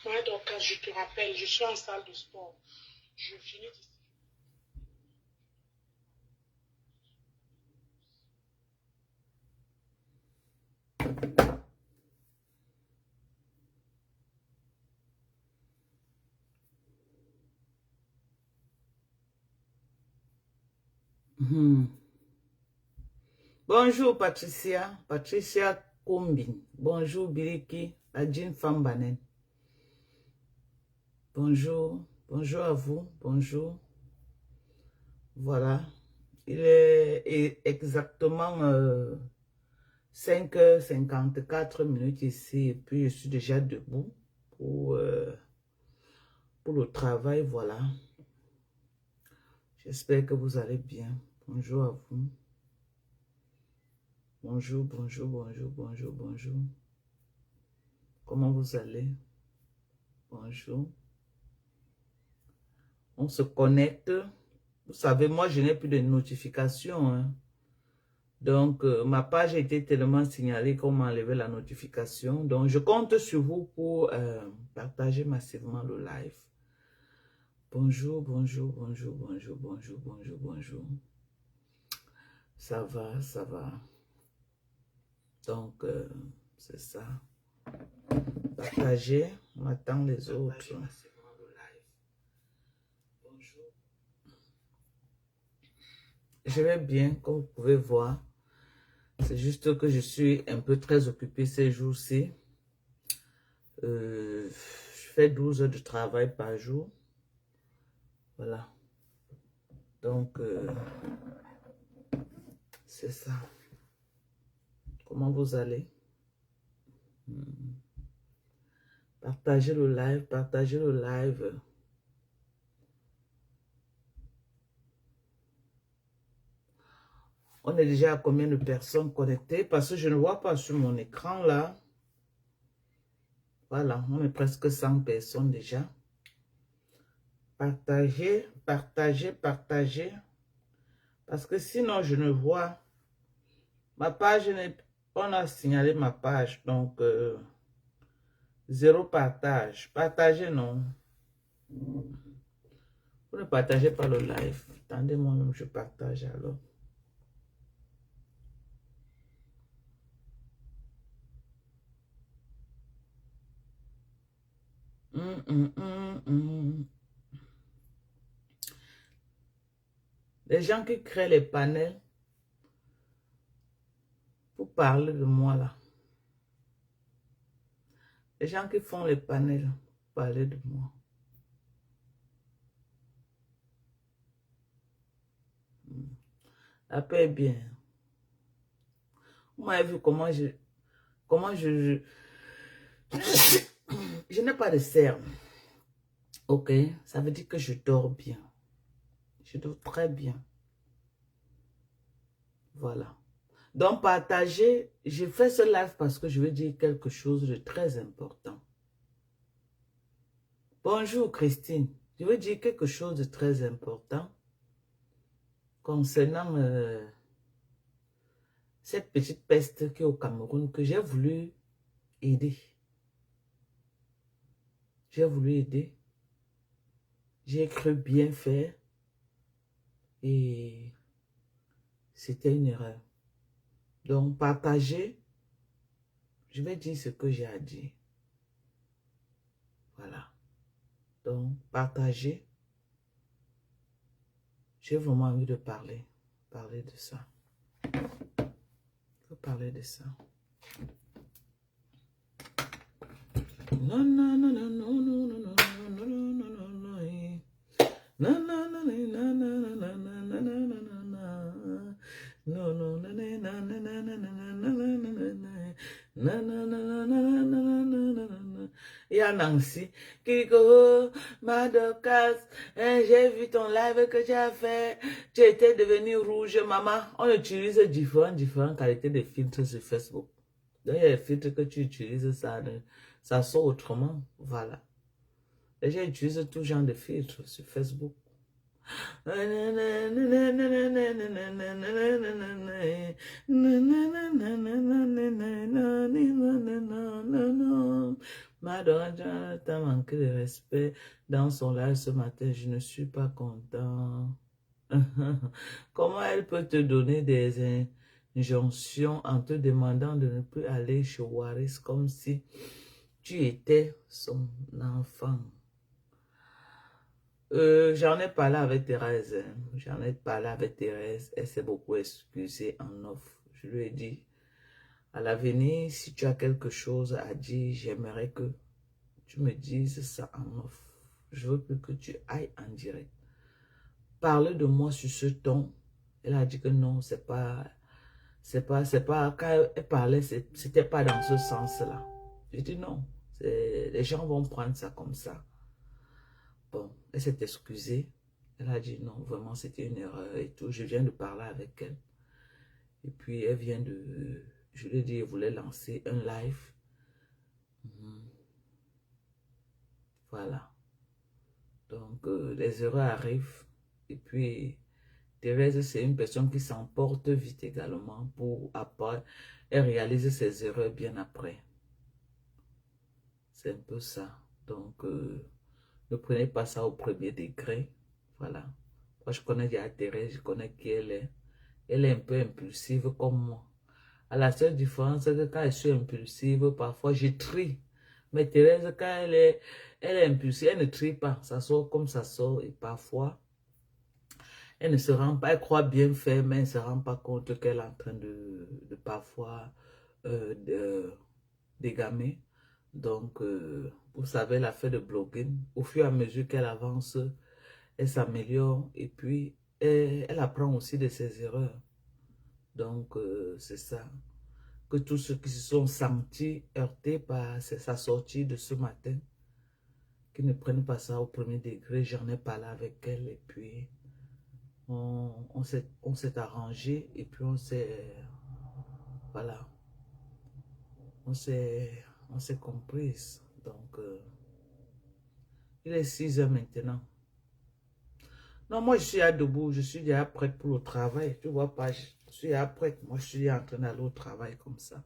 Ouais, donc je te rappelle, je suis en salle de sport. Je finis d'ici. Bonjour Patricia, Patricia Combin. Bonjour Biriki, la jeune femme banane. Bonjour, bonjour à vous, bonjour. Voilà, il est exactement 5h54 ici et puis je suis déjà debout pour le travail, voilà. J'espère que vous allez bien. Bonjour à vous. Bonjour, bonjour, bonjour, bonjour, bonjour. Comment vous allez? Bonjour. On se connecte. Vous savez, moi, je n'ai plus de notifications. Hein. Donc, ma page a été tellement signalée qu'on m'a enlevé la notification. Donc, je compte sur vous pour partager massivement le live. Bonjour, bonjour, bonjour, bonjour, bonjour, bonjour, bonjour. Ça va, ça va. Donc, c'est ça. Partagez, on attend les autres. Je vais bien, comme vous pouvez voir. C'est juste que je suis un peu très occupée ces jours-ci. Je fais 12 heures de travail par jour. Voilà. Donc, c'est ça. Comment vous allez? Partagez le live, partagez le live. On est déjà à combien de personnes connectées? Parce que je ne vois pas sur mon écran là. Voilà, on est presque 100 personnes déjà. Partagez, partagez, partagez. Parce que sinon, je ne vois. Ma page, on a signalé ma page. Donc, zéro partage. Partagez, non. Vous ne partagez pas le live. Attendez, moi-même, je partage alors. Les gens qui créent les panels pour parler de moi là. Les gens qui font les panels pour parler de moi. La paix est bien. Vous m'avez vu comment je n'ai pas de cernes. Ok, ça veut dire que je dors bien. Je dors très bien. Voilà. Donc, partagez. J'ai fait ce live parce que je veux dire quelque chose de très important. Bonjour Christine. Je veux dire quelque chose de très important concernant cette petite peste qui est au Cameroun que j'ai voulu aider. J'ai voulu aider. J'ai cru bien faire et c'était une erreur. Donc, partagez. Je vais dire ce que j'ai à dire. Voilà. Donc, partagez. J'ai vraiment envie de parler. Parler de ça. Je veux parler de ça. Non, non, non, non, non, non, non, non, non, non, non, non, non. Non, non, non, non, non, non, non, non, non, non, non, non, non. Non, non, non, non, non, non, non, non, non, non, non, non, non. Non, non, non, non, non, non, non, non, non, non. Il y a Nancy qui dit que, oh, Madokas, j'ai vu ton live que tu as fait, tu étais devenue rouge. Maman, on utilise différentes qualités de filtres sur Facebook. Donc, il y a des filtres que tu utilises, ça sort autrement. Voilà. Les gens utilisent tout genre de filtres sur Facebook. Madonna t'a manqué de respect dans son live ce matin. Je ne suis pas content. Comment elle peut te donner des injonctions en te demandant de ne plus aller chez Waris comme si tu étais son enfant? J'en ai parlé avec Thérèse. J'en ai parlé avec Thérèse. Elle s'est beaucoup excusée en off. Je lui ai dit, à l'avenir, si tu as quelque chose à dire, j'aimerais que tu me dises ça en off. Je veux plus que tu ailles en direct. Parle de moi sur ce ton. Elle a dit que non, quand elle parlait, c'était pas dans ce sens-là. J'ai dit non, les gens vont prendre ça comme ça. Bon, elle s'est excusée. Elle a dit non, vraiment c'était une erreur et tout. Je viens de parler avec elle. Et puis elle vient de... Je lui ai dit, elle voulait lancer un live. Voilà. Donc, les erreurs arrivent. Et puis, Thérèse, c'est une personne qui s'emporte vite également pour après. Elle réalise ses erreurs bien après. C'est un peu ça. Donc, ne prenez pas ça au premier degré. Voilà. Moi, je connais déjà Thérèse, je connais qui elle est. Elle est un peu impulsive comme moi. À la seule différence, c'est que quand je suis impulsive, parfois je trie. Mais Thérèse, quand elle est impulsive, elle ne trie pas. Ça sort comme ça sort. Et parfois, elle ne se rend pas, elle croit bien faire, mais elle ne se rend pas compte qu'elle est en train de parfois dégamer. Donc, vous savez, l'affaire de blogging, au fur et à mesure qu'elle avance, elle s'améliore et puis elle apprend aussi de ses erreurs. Donc, c'est ça. Que tous ceux qui se sont sentis heurtés par sa sortie de ce matin, qui ne prennent pas ça au premier degré, j'en ai parlé avec elle et puis on s'est arrangé et puis on s'est, voilà, on s'est comprise. Donc, il est 6 heures maintenant. Non, moi je suis à debout, je suis déjà prête pour le travail. Tu vois pas, je suis déjà prête. Moi je suis en train d'aller au travail comme ça.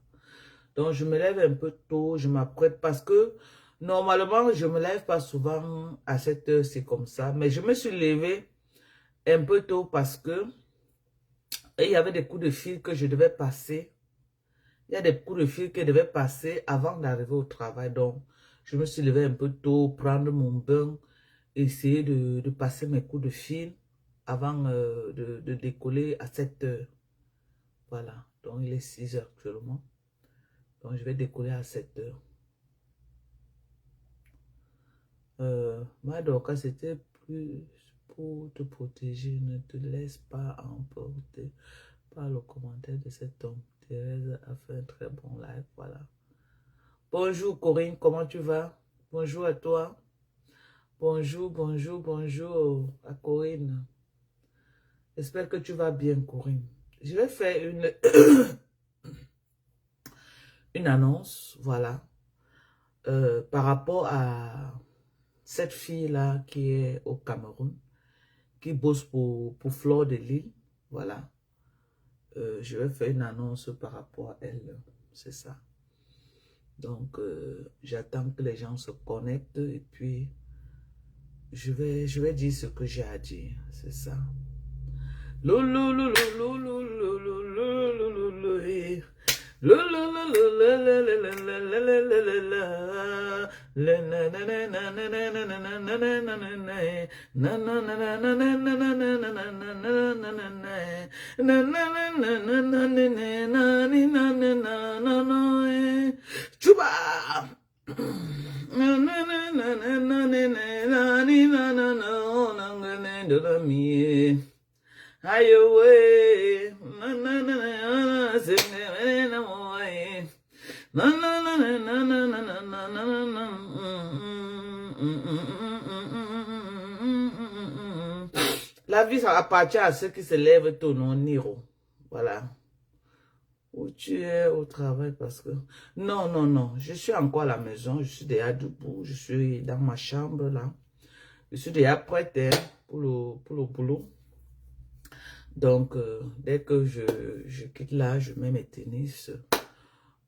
Donc je me lève un peu tôt, je m'apprête parce que normalement je me lève pas souvent à cette heure, c'est comme ça. Mais je me suis levée un peu tôt parce que il y avait des coups de fil que je devais passer. Il y a des coups de fil que je devais passer avant d'arriver au travail. Donc je me suis levée un peu tôt, prendre mon bain, essayer de passer mes coups de fil avant de décoller à 7 heures. Voilà, donc il est 6 heures actuellement. Donc je vais décoller à 7 heures. Madoka, c'était plus pour te protéger. Ne te laisse pas emporter par le commentaire de cet homme. Thérèse a fait un très bon live. Voilà. Bonjour Corinne, comment tu vas? Bonjour à toi. Bonjour, bonjour, bonjour à Corinne. J'espère que tu vas bien, Corinne. Je vais faire une annonce, voilà, par rapport à cette fille-là qui est au Cameroun, qui bosse pour Fleur de Lille, voilà. Je vais faire une annonce par rapport à elle, c'est ça. Donc, j'attends que les gens se connectent et puis je vais dire ce que j'ai à dire. C'est ça. Chuba! La vie, ça appartient à ceux qui se lèvent tôt, non, Niro. Voilà. Où tu es au travail parce que... Non, non, non. Je suis encore à la maison. Je suis déjà debout. Je suis dans ma chambre, là. Je suis déjà prête hein, pour le boulot. Donc, dès que je quitte là, je mets mes tennis.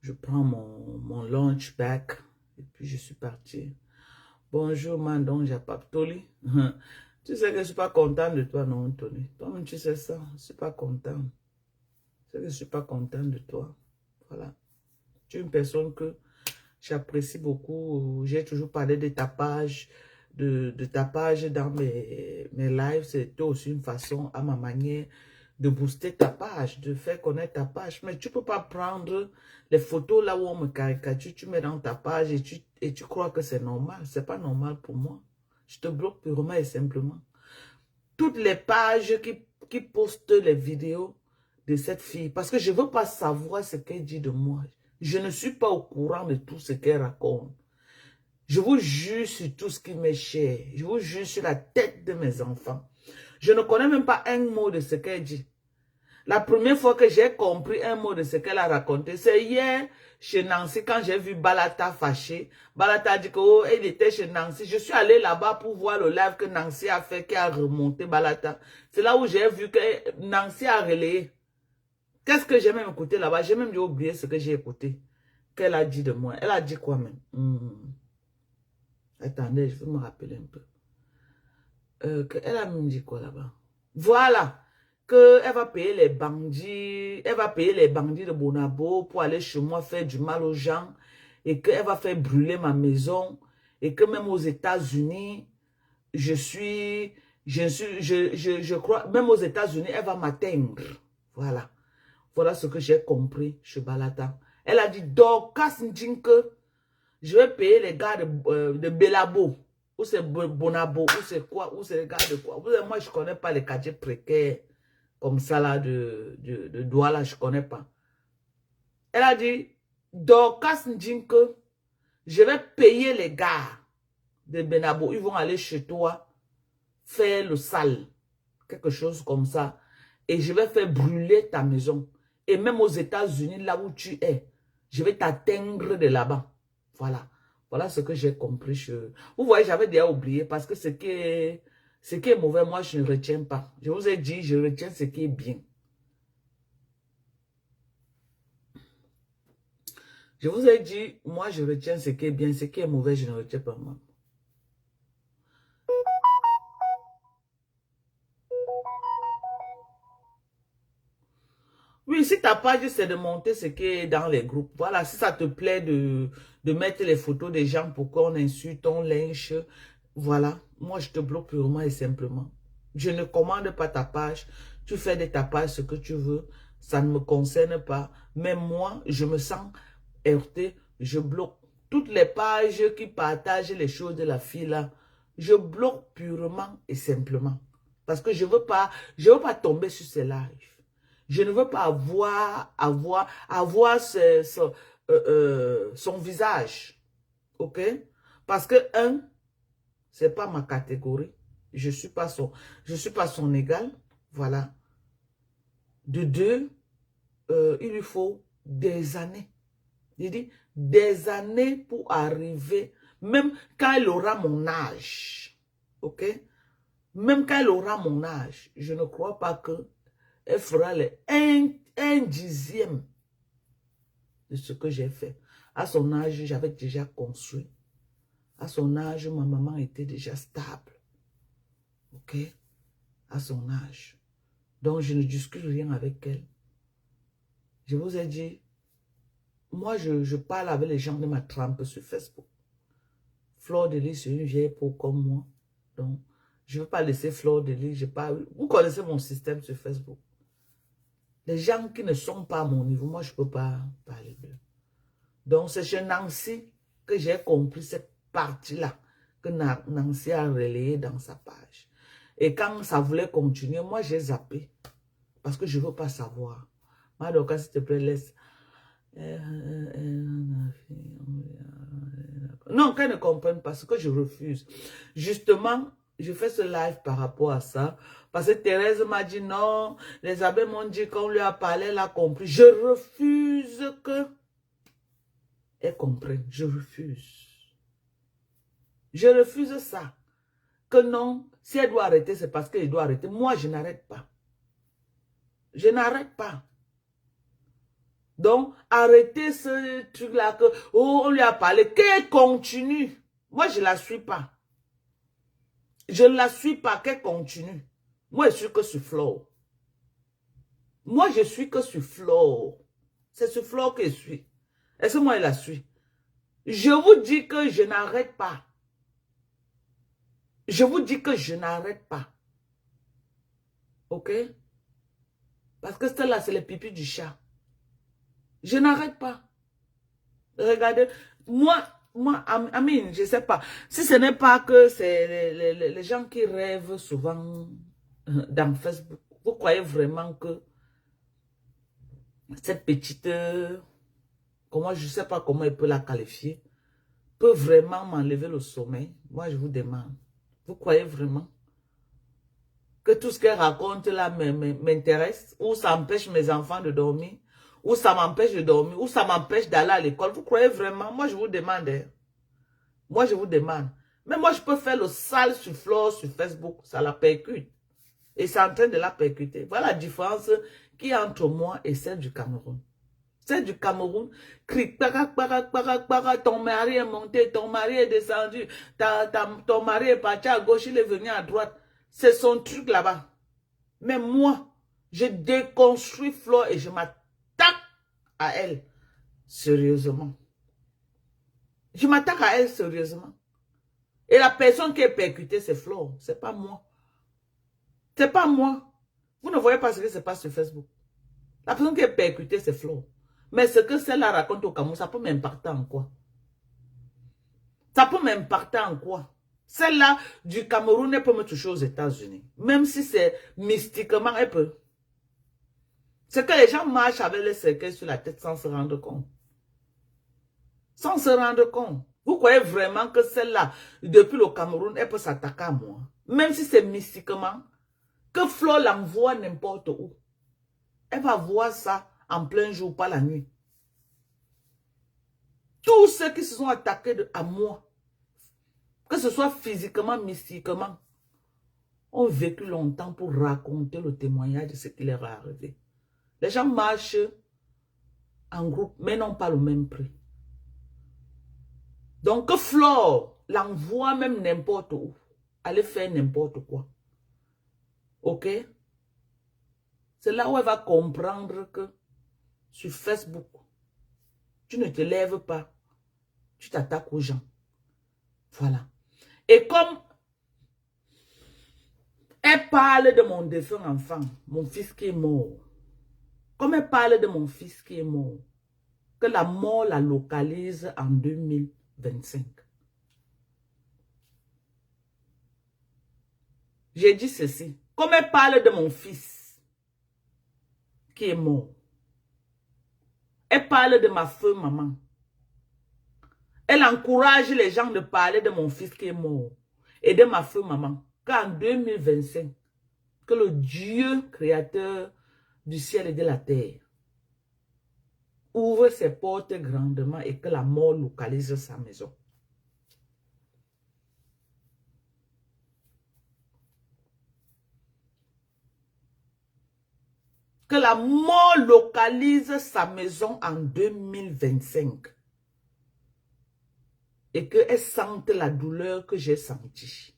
Je prends mon lunch back. Et puis, je suis parti. Bonjour, Mandon Japaptoli. Tu sais que je ne suis pas content de toi, non, Tony? Toi-même, tu sais ça. Je ne suis pas content. Tu sais que je ne suis pas content de toi. Voilà. Tu es une personne que j'apprécie beaucoup. J'ai toujours parlé de ta page. De ta page dans mes lives. C'était aussi une façon, à ma manière, de booster ta page, de faire connaître ta page. Mais tu ne peux pas prendre les photos là où on me caricature, tu mets dans ta page et tu crois que c'est normal. Ce n'est pas normal pour moi. Je te bloque purement et simplement. Toutes les pages qui postent les vidéos de cette fille, parce que je ne veux pas savoir ce qu'elle dit de moi. Je ne suis pas au courant de tout ce qu'elle raconte. Je vous jure sur tout ce qui m'est cher. Je vous jure sur la tête de mes enfants. Je ne connais même pas un mot de ce qu'elle dit. La première fois que j'ai compris un mot de ce qu'elle a raconté, c'est hier chez Nancy quand j'ai vu Balata fâché. Balata a dit qu'elle était chez Nancy. Je suis allée là-bas pour voir le live que Nancy a fait, qui a remonté Balata. C'est là où j'ai vu que Nancy a relayé. Qu'est-ce que j'ai même écouté là-bas? J'ai même oublié ce que j'ai écouté. Qu'elle a dit de moi. Elle a dit quoi même? Attendez, je vais me rappeler un peu. Elle a même dit quoi là-bas? Voilà. Qu'elle va payer les bandits. Elle va payer les bandits de Bonabo pour aller chez moi faire du mal aux gens. Et qu'elle va faire brûler ma maison. Et que même aux États-Unis, je crois, même aux États-Unis, elle va m'atteindre. Voilà. Voilà ce que j'ai compris chez Balata. Elle a dit, Dorcas Ndjinke, je vais payer les gars de Belabo, ou c'est Bonabo, ou c'est quoi, ou c'est les gars de quoi. Moi, je ne connais pas les quartiers précaires comme ça là de Douala, je ne connais pas. Elle a dit, Dorcas Ndjinke, je vais payer les gars de Benabo. Ils vont aller chez toi faire le sale, quelque chose comme ça. Et je vais faire brûler ta maison. Et même aux États-Unis, là où tu es, je vais t'atteindre de là-bas. Voilà. Voilà ce que j'ai compris. Vous voyez, j'avais déjà oublié parce que ce qui est mauvais, moi, je ne retiens pas. Je vous ai dit, je retiens ce qui est bien. Je vous ai dit, moi, je retiens ce qui est bien. Ce qui est mauvais, je ne retiens pas moi. Oui, si ta page, c'est de monter ce qui est dans les groupes. Voilà, si ça te plaît de mettre les photos des gens pour qu'on insulte, on lynche, voilà. Moi, je te bloque purement et simplement. Je ne commande pas ta page. Tu fais de ta page ce que tu veux. Ça ne me concerne pas. Mais moi, je me sens heurté. Je bloque toutes les pages qui partagent les choses de la fille là. Je bloque purement et simplement. Parce que je veux pas tomber sur ces lives. Je ne veux pas avoir son visage. OK? Parce que, c'est pas ma catégorie. Je suis pas son égal. Voilà. De deux, il lui faut des années. Il dit, des années pour arriver, même quand elle aura mon âge. OK? Même quand elle aura mon âge, je ne crois pas que elle fera un dixième de ce que j'ai fait. À son âge, j'avais déjà construit. À son âge, ma maman était déjà stable. ok, à son âge. Donc, je ne discute rien avec elle. Je vous ai dit, moi, je parle avec les gens de ma trempe sur Facebook. Fleur de Lys, c'est une vieille peau comme moi. Donc, je ne veux pas laisser Fleur de Lys, je parle. Vous connaissez mon système sur Facebook. Les gens qui ne sont pas à mon niveau, moi, je ne peux pas parler d'eux. Donc, c'est chez Nancy que j'ai compris cette partie-là, que Nancy a relayé dans sa page. Et quand ça voulait continuer, moi, j'ai zappé. Parce que je ne veux pas savoir. Madoka, s'il te plaît, laisse. Non, qu'elle ne comprenne pas ce que je refuse. Justement, je fais ce live par rapport à ça. Parce que Thérèse m'a dit non. Les abbés m'ont dit qu'on lui a parlé, elle a compris. Je refuse que elle comprenne. Je refuse. Je refuse ça. Que non, si elle doit arrêter, c'est parce qu'elle doit arrêter. Moi, je n'arrête pas. Je n'arrête pas. Donc, arrêtez ce truc-là que oh, on lui a parlé, qu'elle continue. Moi, je ne la suis pas. Je ne la suis pas, qu'elle continue. Moi, je suis que sur Flow. Moi, je suis que sur Flow. C'est sur Flow que je suis. Est-ce que moi, je la suis? Je vous dis que je n'arrête pas. Je vous dis que je n'arrête pas. Ok? Parce que celle-là, c'est le pipi du chat. Je n'arrête pas. Regardez, moi, Amine, je ne sais pas. Si ce n'est pas que c'est les gens qui rêvent souvent dans Facebook, vous croyez vraiment que cette petite, comment, je ne sais pas comment il peut la qualifier, peut vraiment m'enlever le sommeil? Moi, je vous demande. Vous croyez vraiment que tout ce qu'elle raconte là m'intéresse, ou ça empêche mes enfants de dormir, ou ça m'empêche de dormir, ou ça m'empêche d'aller à l'école? Vous croyez vraiment? Moi, je vous demande. Hein. Moi, je vous demande. Mais moi, je peux faire le sale sur Flore, sur Facebook. Ça la percute. Et c'est en train de la percuter. Voilà la différence qui est entre moi et celle du Cameroun. Celle du Cameroun crie, ton mari est monté, ton mari est descendu, ton mari est parti à gauche, il est venu à droite. C'est son truc là-bas. Mais moi, je déconstruis Flore et je m'attaque à elle. Sérieusement. Je m'attaque à elle sérieusement. Et la personne qui est percutée, c'est Flore. C'est pas moi. C'est pas moi. Vous ne voyez pas ce qui se passe sur Facebook. La personne qui est percutée, c'est Flore. Mais ce que celle-là raconte au Cameroun, ça peut m'impacter en quoi? Ça peut m'impacter en quoi? Celle-là du Cameroun, elle peut me toucher aux États-Unis. Même si c'est mystiquement, elle peut. C'est que les gens marchent avec les cercueils sur la tête sans se rendre compte. Sans se rendre compte. Vous croyez vraiment que celle-là, depuis le Cameroun, elle peut s'attaquer à moi? Même si c'est mystiquement, que Flore l'envoie n'importe où. Elle va voir ça en plein jour, pas la nuit. Tous ceux qui se sont attaqués à moi, que ce soit physiquement, mystiquement, ont vécu longtemps pour raconter le témoignage de ce qui leur est arrivé. Les gens marchent en groupe, mais n'ont pas le même prix. Donc, que Flore l'envoie même n'importe où, aller faire n'importe quoi. Ok? C'est là où elle va comprendre que sur Facebook, tu ne te lèves pas, tu t'attaques aux gens. Voilà. Et comme elle parle de mon défunt enfant, mon fils qui est mort, comme elle parle de mon fils qui est mort, que la mort la localise en 2025. J'ai dit ceci. Comme elle parle de mon fils qui est mort, elle parle de ma feu maman. Elle encourage les gens de parler de mon fils qui est mort et de ma feu maman. Qu'en 2025, que le Dieu créateur du ciel et de la terre ouvre ses portes grandement et que la mort localise sa maison. Que la mort localise sa maison en 2025. Et qu'elle sente la douleur que j'ai sentie.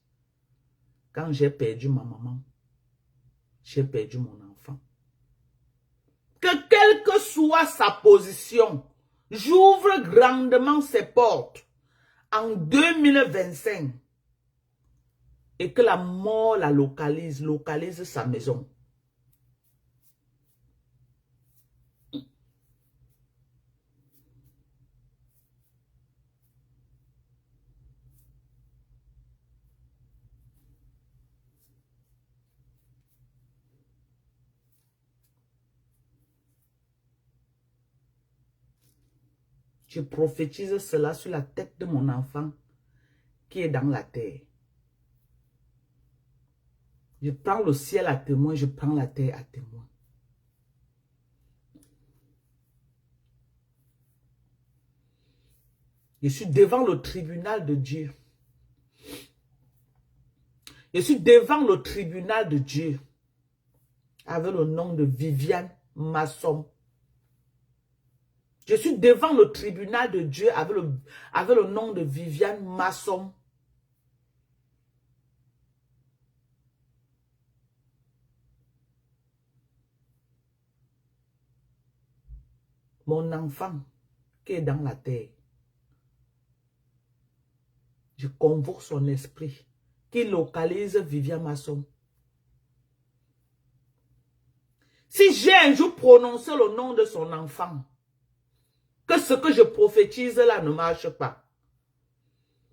quand j'ai perdu ma maman, j'ai perdu mon enfant. Que quelle que soit sa position, j'ouvre grandement ses portes en 2025 et que la mort la localise sa maison. Je prophétise cela sur la tête de mon enfant qui est dans la terre. Je prends le ciel à témoin, je prends la terre à témoin. Je suis devant le tribunal de Dieu. Je suis devant le tribunal de Dieu avec le nom de Viviane Masson. Je suis devant le tribunal de Dieu avec le nom de Viviane Masson. Mon enfant qui est dans la terre, je convoque son esprit qui localise Viviane Masson. Si j'ai un jour prononcé le nom de son enfant, que ce que je prophétise là ne marche pas.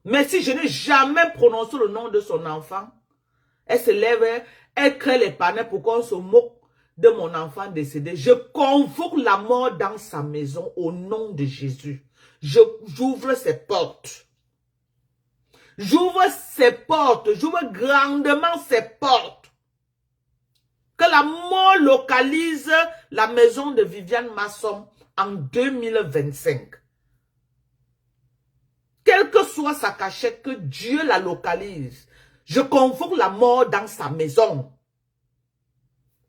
Mais si je n'ai jamais prononcé le nom de son enfant, elle se lève, elle crée les panneaux pour qu'on se moque de mon enfant décédé. Je convoque la mort dans sa maison au nom de Jésus. J'ouvre ses portes. J'ouvre ses portes. J'ouvre grandement ses portes. Que la mort localise la maison de Viviane Masson en 2025. Quelle que soit sa cachette, que Dieu la localise. Je convoque la mort dans sa maison.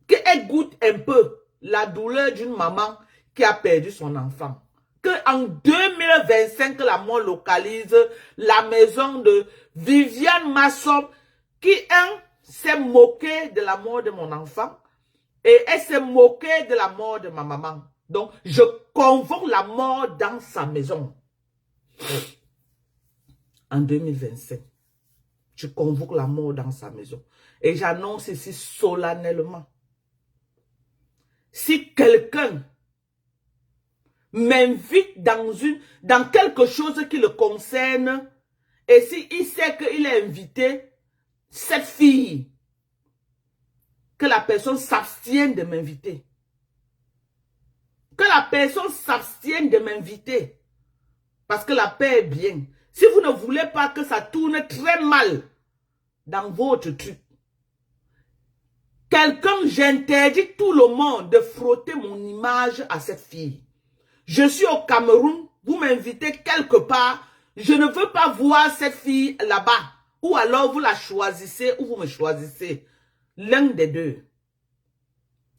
Qu'elle goûte un peu la douleur d'une maman qui a perdu son enfant. Qu'en 2025, la mort localise la maison de Viviane Masson qui s'est moquée de la mort de mon enfant et elle s'est moquée de la mort de ma maman. Donc, je convoque la mort dans sa maison. En 2025, je convoque la mort dans sa maison. Et j'annonce ici solennellement. Si quelqu'un m'invite dans quelque chose qui le concerne, et s'il sait qu'il est invité, cette fille, que la personne s'abstienne de m'inviter. Que la personne s'abstienne de m'inviter. Parce que la paix est bien. Si vous ne voulez pas que ça tourne très mal dans votre truc, quelqu'un, j'interdis tout le monde de frotter mon image à cette fille. Je suis au Cameroun, vous m'invitez quelque part, je ne veux pas voir cette fille là-bas. Ou alors vous la choisissez ou vous me choisissez. L'un des deux.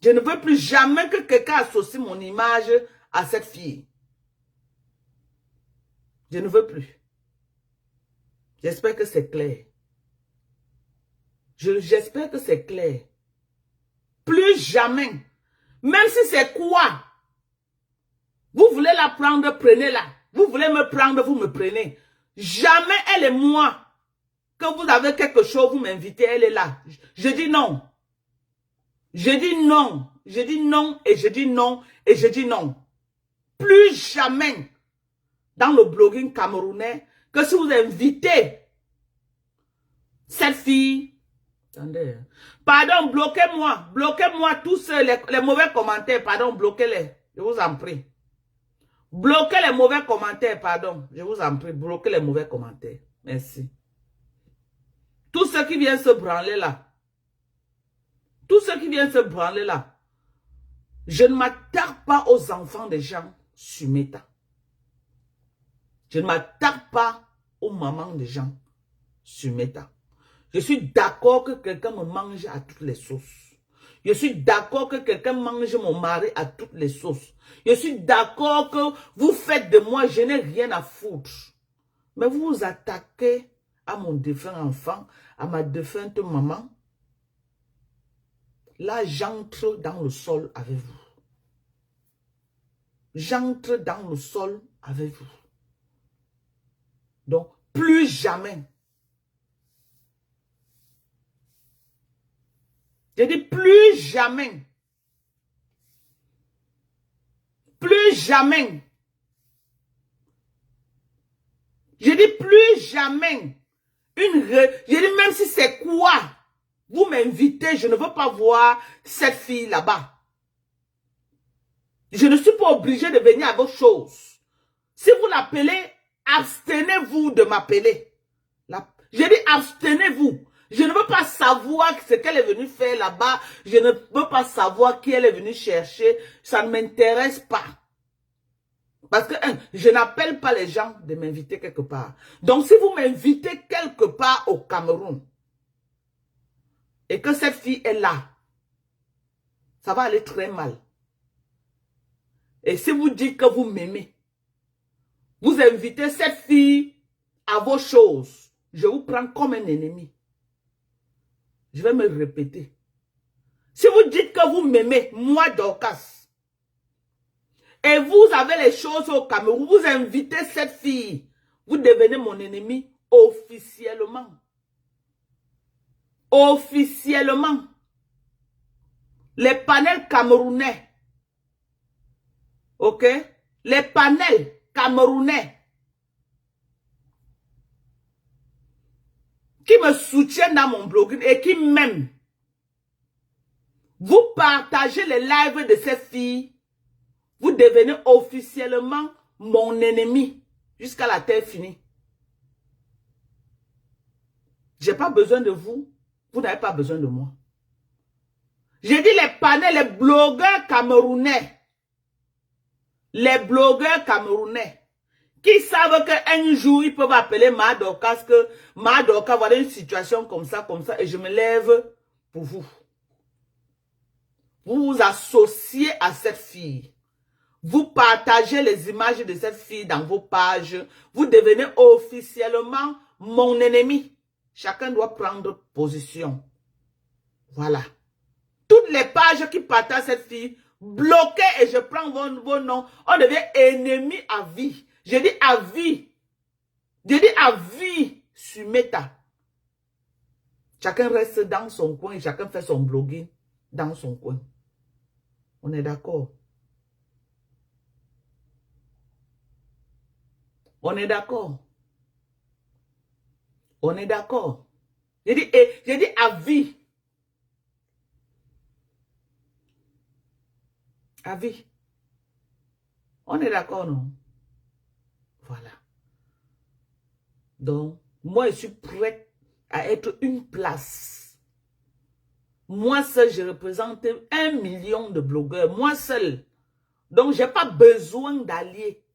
Je ne veux plus jamais que quelqu'un associe mon image à cette fille. Je ne veux plus. J'espère que c'est clair. J'espère que c'est clair. Plus jamais. Même si c'est quoi? Vous voulez la prendre, prenez-la. Vous voulez me prendre, vous me prenez. Jamais elle et moi. Que vous avez quelque chose, vous m'invitez, elle est là. Je dis non. Je dis non. Je dis non et je dis non et je dis non. Plus jamais dans le blogging camerounais que si vous invitez cette fille. Attendez. Pardon, bloquez-moi. Bloquez-moi tous les mauvais commentaires. Pardon, bloquez-les. Je vous en prie. Bloquez les mauvais commentaires, pardon. Je vous en prie, bloquez les mauvais commentaires. Merci. Tous ceux qui viennent se branler là. Tous ceux qui viennent se branler là. Je ne m'attaque pas aux enfants des gens sur Meta. Je ne m'attaque pas aux mamans des gens sur Meta. Je suis d'accord que quelqu'un me mange à toutes les sauces. Je suis d'accord que quelqu'un mange mon mari à toutes les sauces. Je suis d'accord que vous faites de moi, je n'ai rien à foutre. Mais vous vous attaquez à mon défunt enfant, à ma défunte maman, là, j'entre dans le sol avec vous. J'entre dans le sol avec vous. Donc, plus jamais. Je dis plus jamais. Plus jamais. Je dis plus jamais. Je dis même si c'est quoi, vous m'invitez, je ne veux pas voir cette fille là-bas. Je ne suis pas obligé de venir à vos choses. Si vous l'appelez, abstenez-vous de m'appeler. Je dis abstenez-vous. Je ne veux pas savoir ce qu'elle est venue faire là-bas. Je ne veux pas savoir qui elle est venue chercher. Ça ne m'intéresse pas. Parce que je n'appelle pas les gens de m'inviter quelque part. Donc si vous m'invitez quelque part au Cameroun et que cette fille est là, ça va aller très mal. Et si vous dites que vous m'aimez, vous invitez cette fille à vos choses, je vous prends comme un ennemi. Je vais me répéter. Si vous dites que vous m'aimez, moi Dorcas, et vous avez les choses au Cameroun, vous invitez cette fille, vous devenez mon ennemi officiellement. Officiellement. Les panels camerounais, ok? Les panels camerounais qui me soutiennent dans mon blogging et qui m'aiment, vous partagez les lives de cette fille, vous devenez officiellement mon ennemi jusqu'à la terre finie. Je n'ai pas besoin de vous, vous n'avez pas besoin de moi. J'ai dit les panels, les blogueurs camerounais. Les blogueurs camerounais qui savent qu'un jour ils peuvent appeler Ma Dorcas, que Ma Dorcas, voilà une situation comme ça, et je me lève pour vous. Vous vous associez à cette fille. Vous partagez les images de cette fille dans vos pages. Vous devenez officiellement mon ennemi. Chacun doit prendre position. Voilà. Toutes les pages qui partagent cette fille, bloquez et je prends vos noms. On devient ennemi à vie. Je dis à vie. Je dis à vie sur Meta. Chacun reste dans son coin et chacun fait son blogging dans son coin. On est d'accord? On est d'accord? On est d'accord? Je dis à vie. À vie. On est d'accord, non? Voilà. Donc, moi, je suis prête à être une place. Moi seul, je représente 1 million de blogueurs. Moi seul. Donc, je n'ai pas besoin d'alliés.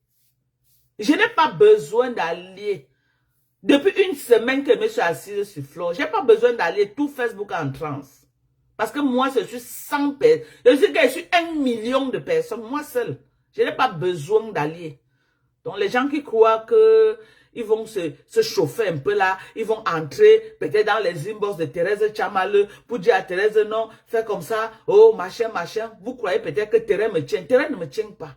Je n'ai pas besoin d'alliés. Depuis une semaine que je suis assise sur Floor, je n'ai pas besoin d'alliés. Tout Facebook en transe. Parce que moi, je suis 100 personnes. Je suis 1 million de personnes. Moi seul. Je n'ai pas besoin d'alliés. Donc, les gens qui croient que ils vont se chauffer un peu là, ils vont entrer peut-être dans les inbox de Thérèse Tchamaleu pour dire à Thérèse, non, fais comme ça, oh, machin, machin. Vous croyez peut-être que Thérèse me tient. Thérèse ne me tient pas.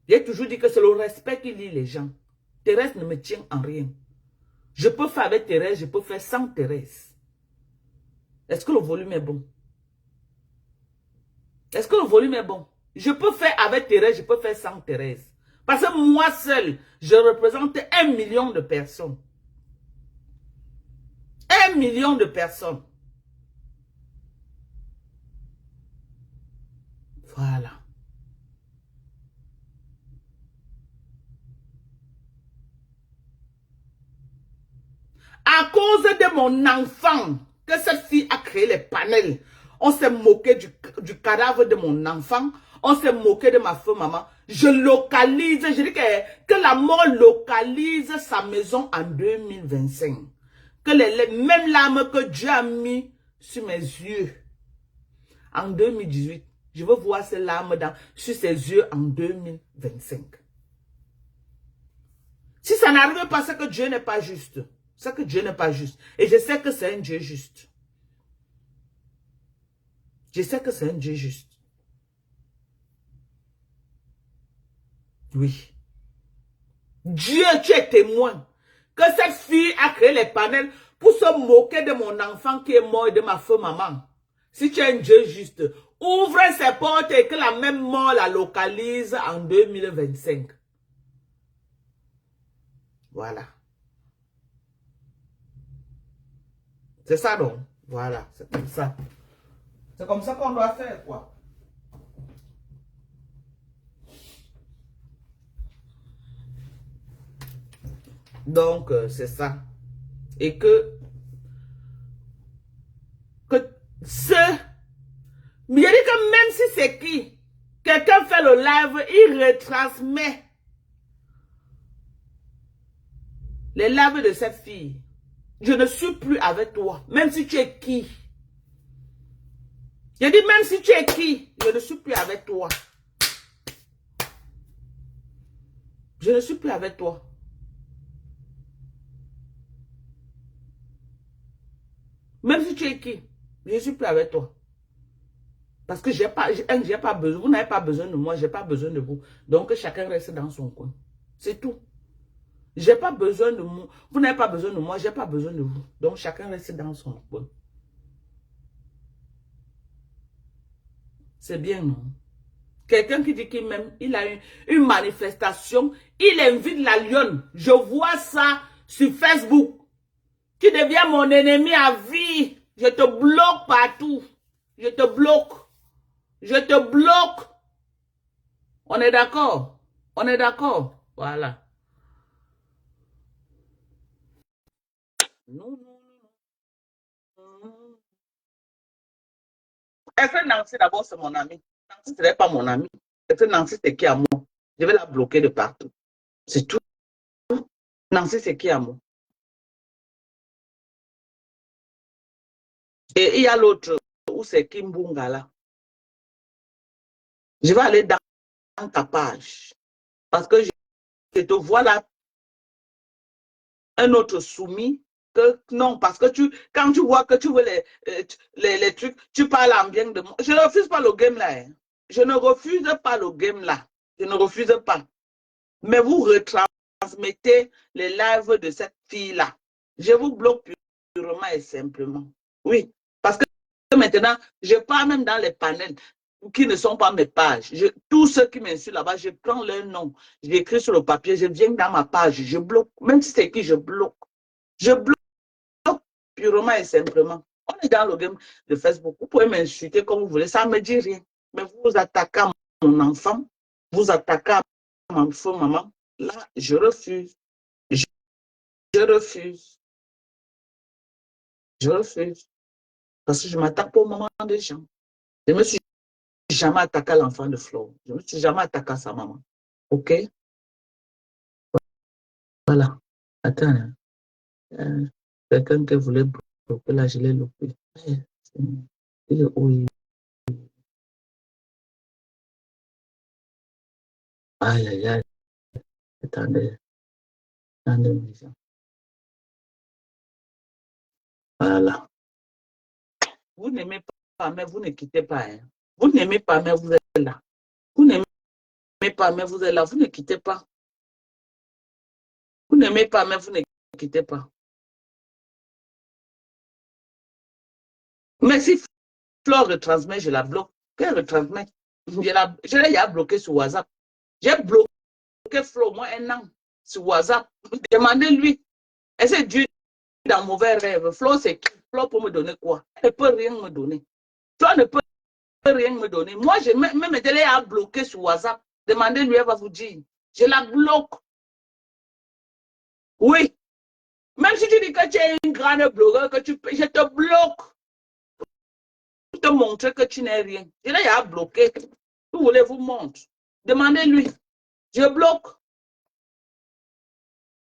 J'ai toujours dit que c'est le respect qui lie les gens. Thérèse ne me tient en rien. Je peux faire avec Thérèse, je peux faire sans Thérèse. Est-ce que le volume est bon? Est-ce que le volume est bon? Je peux faire avec Thérèse, je peux faire sans Thérèse. Parce que moi seul, je représente 1 million de personnes. 1 million de personnes. Voilà. À cause de mon enfant, que cette fille a créé les panels, on s'est moqué du cadavre de mon enfant, on s'est moqué de ma femme maman. Je localise, je dis que la mort localise sa maison en 2025. Que les mêmes larmes que Dieu a mis sur mes yeux en 2018, je veux voir ces larmes sur ses yeux en 2025. Si ça n'arrive pas, c'est que Dieu n'est pas juste. C'est que Dieu n'est pas juste. Et je sais que c'est un Dieu juste. Je sais que c'est un Dieu juste. Oui. Dieu, tu es témoin que cette fille a créé les panels pour se moquer de mon enfant qui est mort et de ma feu maman. Si tu es un Dieu juste, ouvre ses portes et que la même mort la localise en 2025. Voilà. C'est ça donc. Voilà, c'est comme ça. C'est comme ça qu'on doit faire, quoi. Donc, c'est ça. Et que ce... Mais il dit que même si c'est qui, quelqu'un fait le live, il retransmet les lives de cette fille. Je ne suis plus avec toi, même si tu es qui. Je dis même si tu es qui, je ne suis plus avec toi. Je ne suis plus avec toi. Même si tu es qui, je ne suis plus avec toi. Parce que j'ai pas besoin, vous n'avez pas besoin de moi, j'ai pas besoin de vous. Donc chacun reste dans son coin. C'est tout. J'ai pas besoin de moi, vous n'avez pas besoin de moi, j'ai pas besoin de vous. Donc chacun reste dans son coin. C'est bien, non? Quelqu'un qui dit qu'il m'aime, il a une manifestation, il invite la lionne. Je vois ça sur Facebook. Tu deviens mon ennemi à vie. Je te bloque partout. Je te bloque. Je te bloque. On est d'accord? On est d'accord? Voilà. Non, non, non. Est-ce que Nancy, d'abord, c'est mon ami? Nancy, ce n'est pas mon ami. Est-ce que Nancy, c'est qui à moi? Je vais la bloquer de partout. C'est tout. Nancy, c'est qui à moi? Et il y a l'autre, où c'est Kimbunga là. Je vais aller dans ta page. Parce que je te vois là, un autre soumis. Que non, parce que quand tu vois que tu veux les trucs, tu parles en bien de moi. Je ne refuse pas le game là. Hein. Je ne refuse pas le game là. Je ne refuse pas. Mais vous retransmettez les lives de cette fille-là. Je vous bloque purement et simplement. Oui, parce que maintenant, je pars même dans les panels qui ne sont pas mes pages. Tous ceux qui m'insultent là-bas, je prends leur nom, j'écris sur le papier, je viens dans ma page, je bloque. Même si c'est qui, je bloque. Je bloque purement et simplement. On est dans le game de Facebook. Vous pouvez m'insulter comme vous voulez, ça ne me dit rien. Mais vous attaquez à mon enfant, vous attaquez à ma femme, maman. Là, je refuse. Je refuse. Je refuse. Parce que je m'attaque pas au moment des gens. Je ne me suis jamais attaqué à l'enfant de Flo. Je ne me suis jamais attaqué à sa maman. OK? Voilà. Attends. Quelqu'un qui voulait bloquer là, je l'ai loupé. Il est où? Aïe, aïe, aïe. Attendez. Attendez, mes gens. Voilà. Vous n'aimez pas, mais vous ne quittez pas. Hein. Vous n'aimez pas, mais vous êtes là. Vous n'aimez pas, mais vous êtes là. Vous ne quittez pas. Vous n'aimez pas, mais vous ne quittez pas. Mais si Flore retransmet, je la bloque. Qu'elle retransmet. Je l'ai déjà bloqué sur WhatsApp. J'ai bloqué Flo, moi, un an sur WhatsApp. Demandez-lui. Est-ce que Dieu est dans mauvais rêve? Flo, c'est qui? Flo peut me donner quoi? Elle ne peut rien me donner. Flo ne peut rien me donner. Moi, je même elle a bloqué sur WhatsApp. Demandez-lui, elle va vous dire. Je la bloque. Oui. Même si tu dis que tu es une grande blogueur, je te bloque. Pour te montrer que tu n'es rien. Je l'ai bloqué. Vous voulez vous montre. Demandez-lui. Je bloque.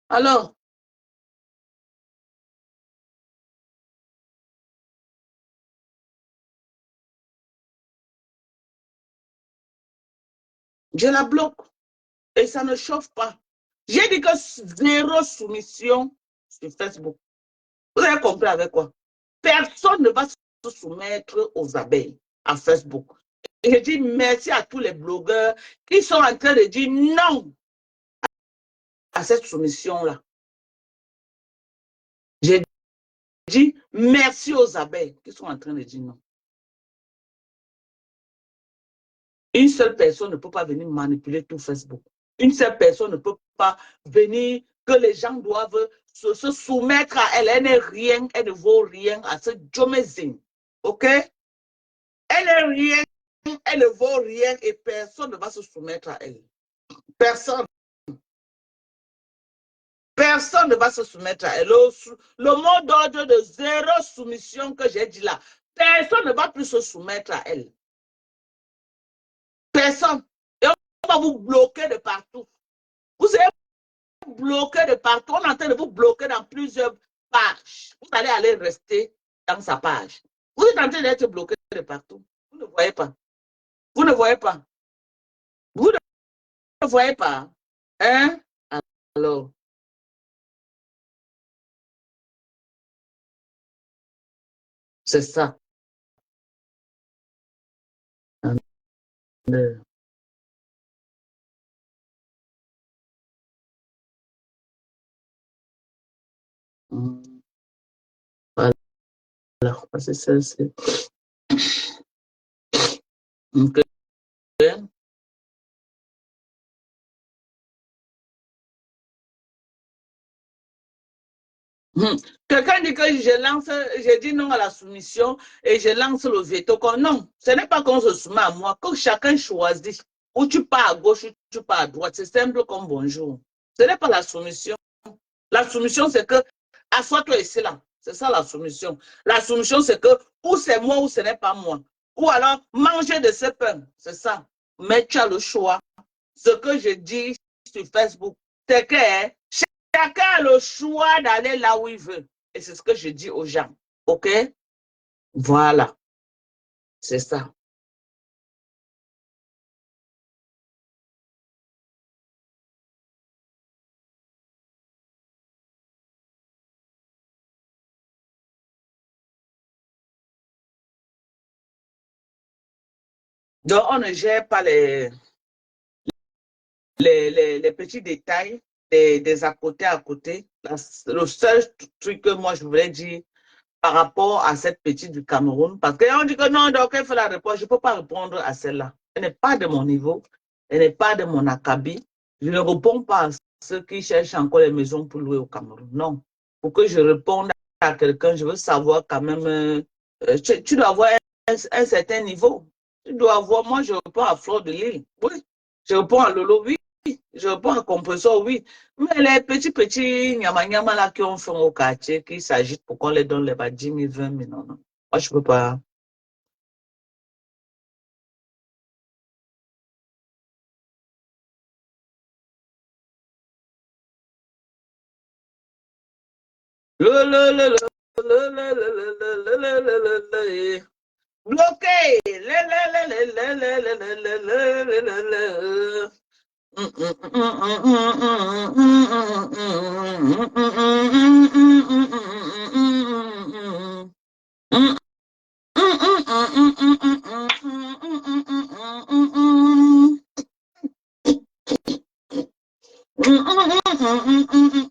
Alors, je la bloque. Et ça ne chauffe pas. J'ai dit que zéro soumission sur Facebook. Vous avez compris avec quoi? Personne ne va se soumettre aux abeilles à Facebook. Et je dis merci à tous les blogueurs qui sont en train de dire non à cette soumission-là. J'ai dit merci aux abeilles qui sont en train de dire non. Une seule personne ne peut pas venir manipuler tout Facebook. Une seule personne ne peut pas venir que les gens doivent se soumettre à elle. Elle n'est rien, elle ne vaut rien à ce Jomezin. OK? Elle n'est rien, elle ne vaut rien et personne ne va se soumettre à elle. Personne. Personne ne va se soumettre à elle. Le mot d'ordre de zéro soumission que j'ai dit là, personne ne va plus se soumettre à elle. Personne. Et on va vous bloquer de partout. Vous êtes bloqué de partout. On est en train de vous bloquer dans plusieurs pages. Vous allez aller rester dans sa page. Vous êtes en train d'être bloqué de partout. Vous ne voyez pas. Vous ne voyez pas. Vous ne voyez pas. Hein? Alors. C'est ça. Voilà. C'est ça. Okay. Quelqu'un dit que je dis non à la soumission et je lance le veto. Non, ce n'est pas qu'on se soumet à moi, que chacun choisit. Ou tu pars à gauche, ou tu pars à droite. C'est simple comme bonjour. Ce n'est pas la soumission. La soumission, c'est que assois-toi ici là. C'est ça la soumission. La soumission, c'est que ou c'est moi ou ce n'est pas moi. Ou alors manger de ce pain. C'est ça. Mais tu as le choix. Ce que je dis sur Facebook, c'est que chacun a le choix d'aller là où il veut. Et c'est ce que je dis aux gens. OK? Voilà. C'est ça. Donc, on ne gère pas les petits détails des à côté. Le seul truc que moi, je voulais dire par rapport à cette petite du Cameroun, parce qu'on dit que non, donc elle fait la réponse, je ne peux pas répondre à celle-là. Elle n'est pas de mon niveau, elle n'est pas de mon acabit. Je ne réponds pas à ceux qui cherchent encore les maisons pour louer au Cameroun. Non. Pour que je réponde à quelqu'un, je veux savoir quand même, tu dois avoir un certain niveau. Tu dois avoir, moi je réponds à Fleur de Lille, oui. Je réponds à Lolo, oui. Je réponds à Compresseur, oui. Mais les petits nyama là qui ont fait au quartier, qui s'agitent pour qu'on les donne les 10 000, 20 000, non, non. Moi, je ne peux pas. Bloqué.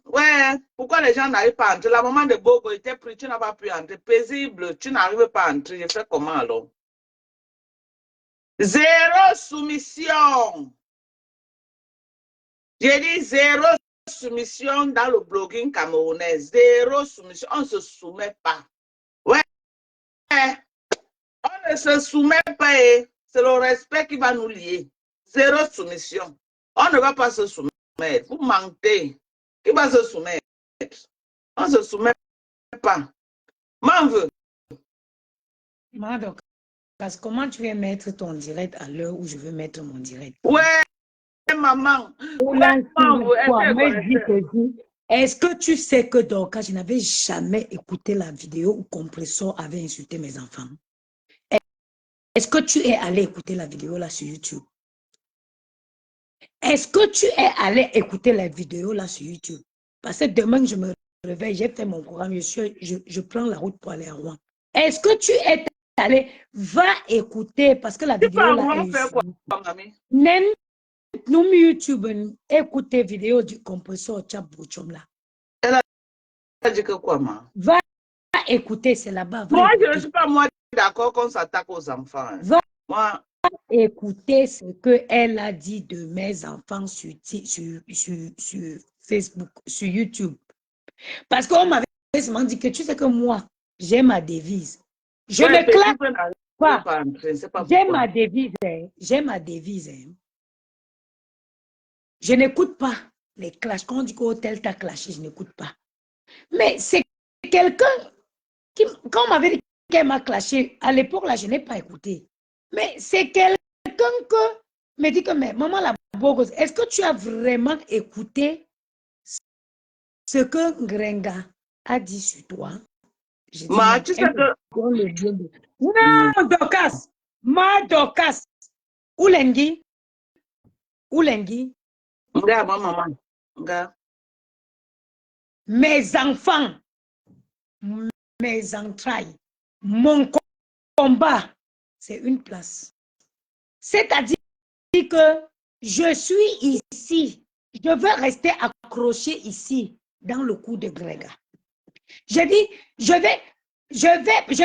Ouais, pourquoi les gens n'arrivent pas à entrer? La maman de Bobo était prise, tu n'as pas pu entrer. Paisible, tu n'arrives pas à entrer. Je fais comment alors? Zéro soumission. J'ai dit zéro soumission dans le blogging camerounais. Zéro soumission. On ne se soumet pas. Ouais. On ne se soumet pas. C'est le respect qui va nous lier. Zéro soumission. On ne va pas se soumettre. Vous mentez. Qui va se soumettre? On ne se soumet pas. M'en veux. Parce que comment tu veux mettre ton direct à l'heure où je veux mettre mon direct? Ouais, maman. Est-ce que tu sais que Dorcas, je n'avais jamais écouté la vidéo où Compressor avait insulté mes enfants? Est-ce que tu es allé écouter la vidéo là sur YouTube? Est-ce que tu es allé écouter la vidéo là sur YouTube? Parce que demain, je me réveille, j'ai fait mon programme, je prends la route pour aller à Rouen. Est-ce que tu es allé? Va écouter, parce que la vidéo là est faire quoi, mamie? Même nous, YouTube, écoutez vidéo du compresseur Tchap Bouchom là. Elle a dit que quoi, ma? Va écouter, c'est là-bas. Moi, je ne suis pas moi d'accord qu'on s'attaque aux enfants. Hein. Va moi, écouter ce qu'elle a dit de mes enfants sur Facebook, sur YouTube. Parce qu'on m'avait seulement dit que tu sais que moi, j'ai ma devise. Je ne claque pas. J'ai ma devise. J'ai ma devise. Je n'écoute pas les clashs. Quand on dit qu'au tel t'a clashé, je n'écoute pas. Mais c'est quelqu'un qui, quand on m'avait dit qu'elle m'a clashé, à l'époque, là, je n'ai pas écouté. Mais c'est quelqu'un que me dit que, mais maman la Bogos, est-ce que tu as vraiment écouté ce que Ngrenga a dit sur toi? J'ai dit, ma, tu sais que... Non, Dorcas, ma Dorcas, Oulengi, Regarde, ma maman, regarde. Mes enfants, mes entrailles, mon combat, c'est une place. C'est-à-dire que je suis ici, je veux rester accroché ici, dans le cou de Grega. Je dis, je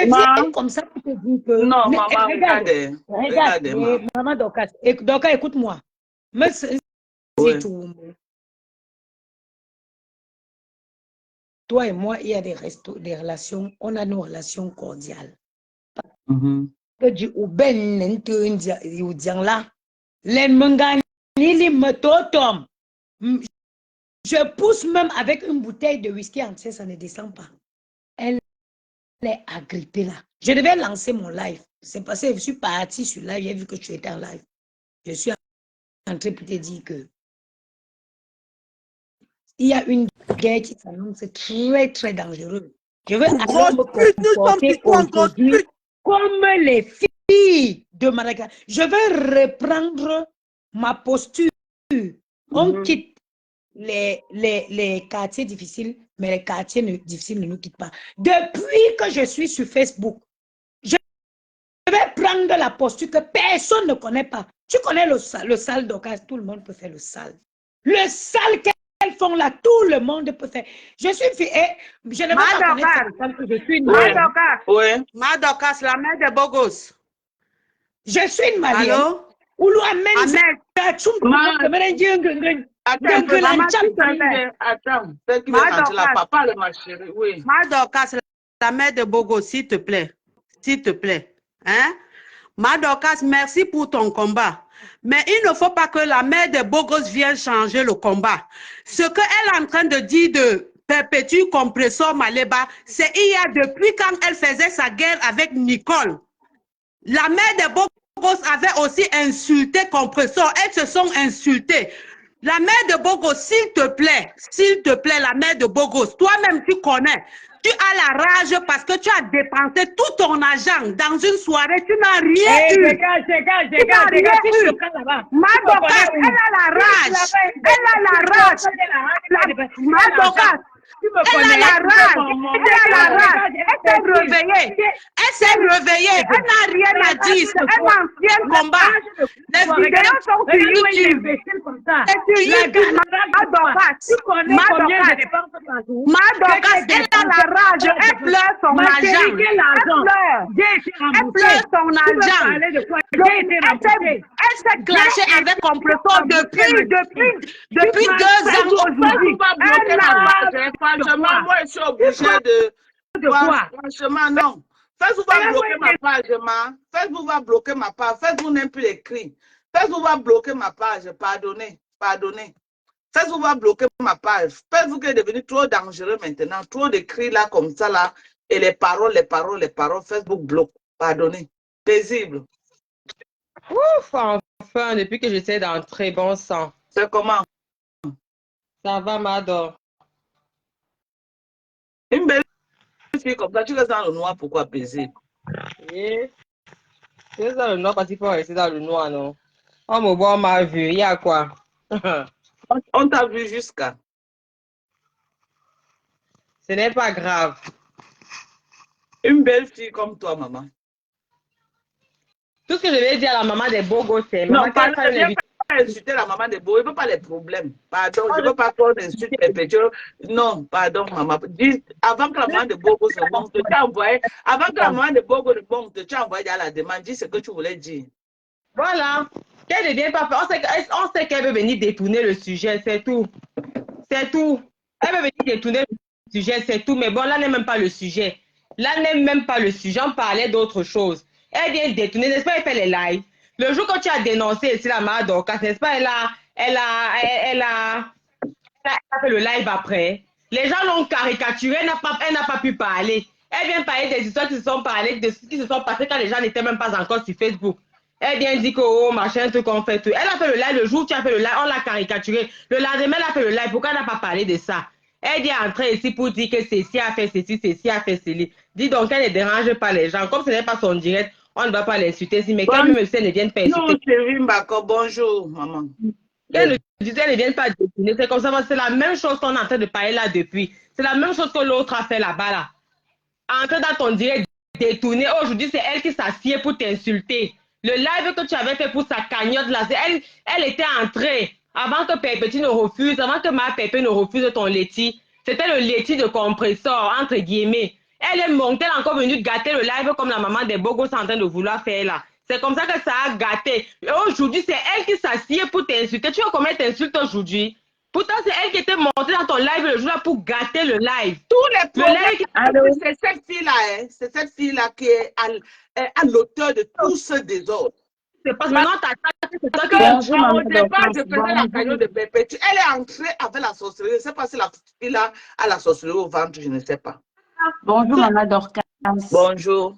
viens comme ça pour te dire que... Non, maman, regarde, maman Dorcas, écoute-moi. Oui. Toi et moi, il y a des relations, on a nos relations cordiales. Que du Uben là, je pousse même avec une bouteille de whisky entière, ça ne descend pas. Elle est agrippée là. Je devais lancer mon live. C'est parce que je suis partie sur live, j'ai vu que tu étais en live. Je suis en train de te dire que il y a une guerre qui s'annonce très, très dangereuse. Je veux alors me comporter aujourd'hui comme les filles de Madagascar. Je veux reprendre ma posture. On quitte les quartiers difficiles, mais les quartiers difficiles ne nous quittent pas. Depuis que je suis sur Facebook, je vais prendre la posture que personne ne connaît pas. Tu connais le sale d'Ocas, tout le monde peut faire le sale. Le sale qu'elles font là, tout le monde peut faire. Je suis fille, je ne vais pas connaître que je suis une malade. Oui. Madocas, la mère de Bogos. Je suis une malienne. Allô? Attends, papa, ma chérie, oui. Madocas, la mère de Bogos, s'il te plaît. S'il te plaît. Hein? Madocas, merci pour ton combat. Mais il ne faut pas que la mère de Bogos vienne changer le combat. Ce qu'elle est en train de dire de Perpétue Compressor Maleba, c'est il y a depuis quand elle faisait sa guerre avec Nicole. La mère de Bogos avait aussi insulté Compressor. Elles se sont insultées. La mère de Bogos, s'il te plaît, la mère de Bogos, toi-même tu connais. Tu as la rage parce que tu as dépensé tout ton argent dans une soirée, tu n'as rien eu. Madocas, elle a la rage. Elle a la rage. Madocas, elle a la rage. Elle a la rage. Elle s'est réveillée. Elle s'est réveillée. Elle n'a rien à dire. C'est un ancien combat. Les vidéos sont sur YouTube. C'est sur YouTube. Madocas, elle a la rage. Elle pleure son argent. Elle pleure son argent. Elle s'est clashée avec Compressor depuis 2 ans aujourd'hui. Franchement, moi, je suis obligée de... Franchement, non. Facebook va bloquer ma page, Facebook va bloquer ma page. Facebook n'aime plus les cris. Facebook va bloquer ma page. Pardonnez. Facebook va bloquer ma page. Facebook est devenu trop dangereux maintenant. Trop de cris là, comme ça, là. Et les paroles. Facebook bloque. Pardonnez. Paisible. Ouf, enfin, depuis que j'étais dans très bon sang. C'est comment? Ça va, Mado? Une belle fille comme ça, tu restes dans le noir, pourquoi paisible? Oui. Tu restes dans le noir parce qu'il faut rester dans le noir, non? Oh, mon bon, on m'a vu, il y a quoi? On t'a vu jusqu'à? Ce n'est pas grave. Une belle fille comme toi, maman. Tout ce que je vais dire à la maman des beaux gosses, c'est Non, maman, pardon, je ne viens pas insulter la maman de Beau. Il ne veut pas les problèmes. Pardon, je ne veux pas qu'on insulte perpétuel. Non, pardon, maman. Dis, avant que la maman de Bogo se monte, tu as envoyé. Avant que la maman de Bogo ne monte, tu as envoyé à la demande. Dis ce que tu voulais dire. Voilà. Qu'elle ne vienne pas. On sait qu'elle veut venir détourner le sujet, c'est tout. C'est tout. Elle veut venir détourner le sujet, c'est tout. Mais bon, là n'est même pas le sujet. Là n'est même pas le sujet. On parlait d'autre chose. Elle vient détourner, n'est-ce pas, elle fait les lives. Le jour que tu as dénoncé ici la maman Dorcas, n'est-ce pas, elle a fait le live après. Les gens l'ont caricaturé, elle n'a pas pu parler. Elle vient parler des histoires qui se sont parlées, de ce qui se sont passées quand les gens n'étaient même pas encore sur Facebook. Elle vient dire que, oh, machin, tout qu'on fait tout. Elle a fait le live le jour où tu as fait le live, on l'a caricaturé. Le lendemain, elle a fait le live. Pourquoi elle n'a pas parlé de ça? Elle vient entrer ici pour dire que ceci a fait ceci, ceci a fait ceci. Dis donc, elle ne dérange pas les gens. Comme ce n'est pas son direct, on ne va pas l'insulter. Mais Bon, qu'elle même si elle ne vient pas insulter. Non, chérie Mbako, bonjour, maman. Elle ne vient pas détourner. C'est comme ça, c'est la même chose qu'on est en train de parler là depuis. C'est la même chose que l'autre a fait là-bas là. Entrer dans ton direct, détourner. Aujourd'hui, c'est elle qui s'assied pour t'insulter. Le live que tu avais fait pour sa cagnotte là, elle était entrée avant que Pépéti ne refuse, avant que ma Pépé ne refuse ton laitier. C'était le laitier de compresseur, entre guillemets. Elle est montée, elle est encore venue gâter le live comme la maman des bogos est en train de vouloir faire là. C'est comme ça que ça a gâté. Aujourd'hui, c'est elle qui s'assied pour t'insulter. Tu vois comment elle t'insulte aujourd'hui? Pourtant, c'est elle qui était montée dans ton live le jour là pour gâter le live. Tous les problèmes, c'est cette fille-là, hein, c'est cette fille-là qui est à l'auteur de tout ce désordre. C'est parce que maintenant, c'est toi qui au départ, je faisais la cagnotte de Pépé. Elle est entrée avec la sorcellerie. Je ne sais pas si la fille-là a la sorcellerie au ventre, je ne sais pas. Bonjour, Maman Dorcas. Bonjour.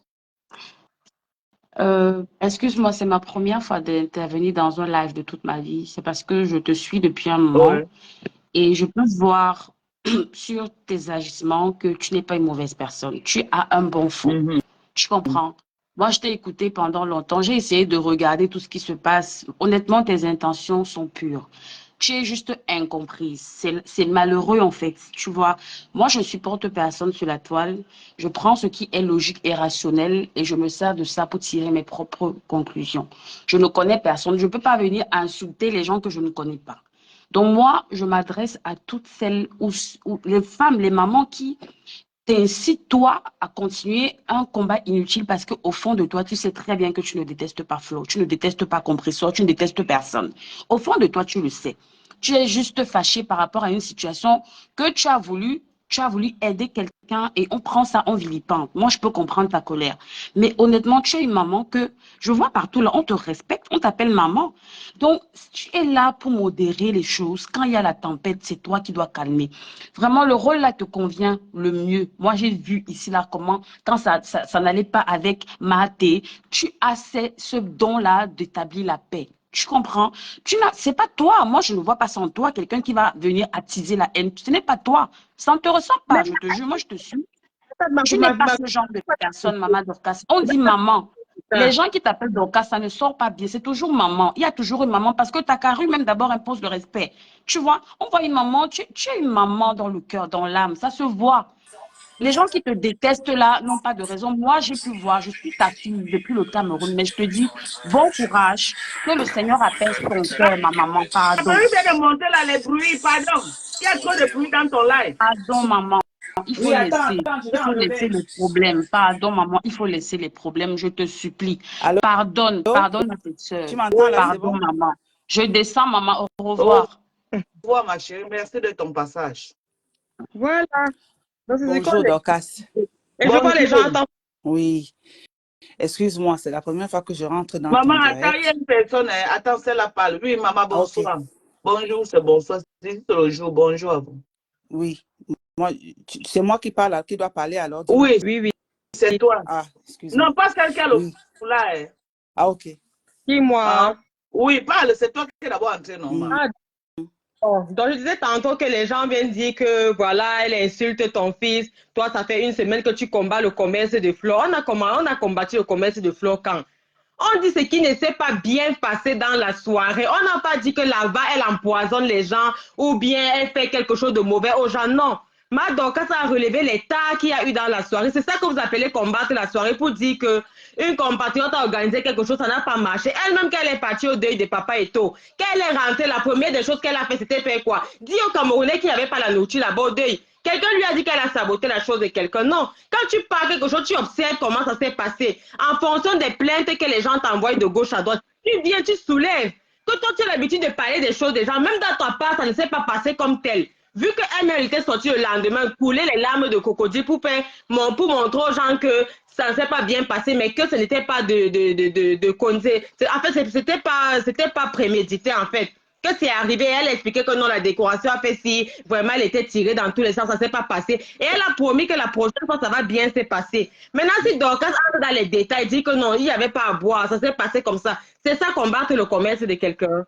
Excuse-moi, c'est ma première fois d'intervenir dans un live de toute ma vie. C'est parce que je te suis depuis un moment et je peux voir sur tes agissements que tu n'es pas une mauvaise personne. Tu as un bon fond. Tu comprends? Moi, je t'ai écouté pendant longtemps. J'ai essayé de regarder tout ce qui se passe. Honnêtement, tes intentions sont pures. Tu es juste incomprise. C'est malheureux, en fait. Tu vois, moi, je ne supporte personne sur la toile. Je prends ce qui est logique et rationnel et je me sers de ça pour tirer mes propres conclusions. Je ne connais personne. Je ne peux pas venir insulter les gens que je ne connais pas. Donc, moi, je m'adresse à toutes celles, où les femmes, les mamans qui t'incitent, toi, à continuer un combat inutile parce qu'au fond de toi, tu sais très bien que tu ne détestes pas Flo, tu ne détestes pas Compresseur, tu ne détestes personne. Au fond de toi, tu le sais. Tu es juste fâché par rapport à une situation que tu as voulu aider quelqu'un et on prend ça en vilipende. Moi, je peux comprendre ta colère. Mais honnêtement, tu es une maman que je vois partout là, on te respecte, on t'appelle maman. Donc, tu es là pour modérer les choses. Quand il y a la tempête, c'est toi qui dois calmer. Vraiment, le rôle là te convient le mieux. Moi, j'ai vu ici là comment, quand ça n'allait pas avec Maté, tu as ce don-là d'établir la paix. Tu comprends? C'est pas toi. Moi, je ne vois pas sans toi quelqu'un qui va venir attiser la haine. Ce n'est pas toi. Ça ne te ressemble pas, je te jure. Moi, je te suis. Tu n'es pas ce genre de personne, Maman Dorcas. On dit maman. Les gens qui t'appellent Dorcas, ça ne sort pas bien. C'est toujours maman. Il y a toujours une maman parce que ta carrure même d'abord impose le respect. Tu vois, on voit une maman. Tu es une maman dans le cœur, dans l'âme. Ça se voit. Les gens qui te détestent là n'ont pas de raison. Moi, j'ai pu voir, je suis ta fille depuis le Cameroun, mais je te dis, bon courage, que le Seigneur apaise ton cœur, ma maman, pardon. Tu viens de monter là les bruits, pardon. Il y a trop de bruit dans ton live. Pardon, maman. Il faut laisser le problème. Pardon, maman, il faut laisser les problèmes, je te supplie. Allô? Pardonne à tes soeurs. Tu m'entends là, pardon, bon? maman. Je descends, maman, au revoir. Au revoir, ma chérie, merci de ton passage. Voilà. Bonjour, Dorcas. Et je vois les gens attendre. Oui. Excuse-moi, c'est la première fois que je rentre dans Maman, ton direct. attends, il y a une personne, attends, c'est la parle. Oui, maman, bonsoir. Okay. Bonjour, c'est bonsoir. C'est le jour, bonjour à vous. Oui. C'est moi qui parle, qui dois parler alors? Oui, oui. C'est toi. Ah, excuse-moi. Non, pas celle qui a le là. Hein. Ah, ok. Qui, moi? Oui, parle, c'est toi qui es d'abord entré, non? Oh, donc je disais tantôt que les gens viennent dire que voilà, elle insulte ton fils. Toi, ça fait une semaine que tu combats le commerce de fleurs. On a combattu le commerce de fleurs quand? On dit ce qui ne s'est pas bien passé dans la soirée. On n'a pas dit que là-bas, elle empoisonne les gens ou bien elle fait quelque chose de mauvais aux gens. Non. Ma Dorcas a relevé les tas qu'il y a eu dans la soirée. C'est ça que vous appelez combattre la soirée pour dire que une compatriote a organisé quelque chose, ça n'a pas marché. Elle-même, qu'elle est partie au deuil de papa et tout, qu'elle est rentrée, la première des choses qu'elle a fait, c'était faire quoi? Dire aux Camerounais qu'il n'y avait pas la nourriture là-bas au deuil. Quelqu'un lui a dit qu'elle a saboté la chose de quelqu'un. Non. Quand tu parles quelque chose, tu observes comment ça s'est passé. En fonction des plaintes que les gens t'envoient de gauche à droite, tu viens, tu soulèves. Que toi, tu as l'habitude de parler des choses des gens, même dans ta part, ça ne s'est pas passé comme tel. Vu qu'elle méritait sortir le lendemain, couler les larmes de crocodile pour montrer aux gens que ça ne s'est pas bien passé, mais que ce n'était pas de causer. En fait, c'était pas prémédité, en fait. Que c'est arrivé, elle expliquait que non, la décoration a fait si vraiment elle était tirée dans tous les sens, ça ne s'est pas passé. Et elle a promis que la prochaine fois, ça va bien se passer. Maintenant, si Dorcas entre dans les détails, dit que non, il n'y avait pas à boire, ça s'est passé comme ça. C'est ça, combattre le commerce de quelqu'un.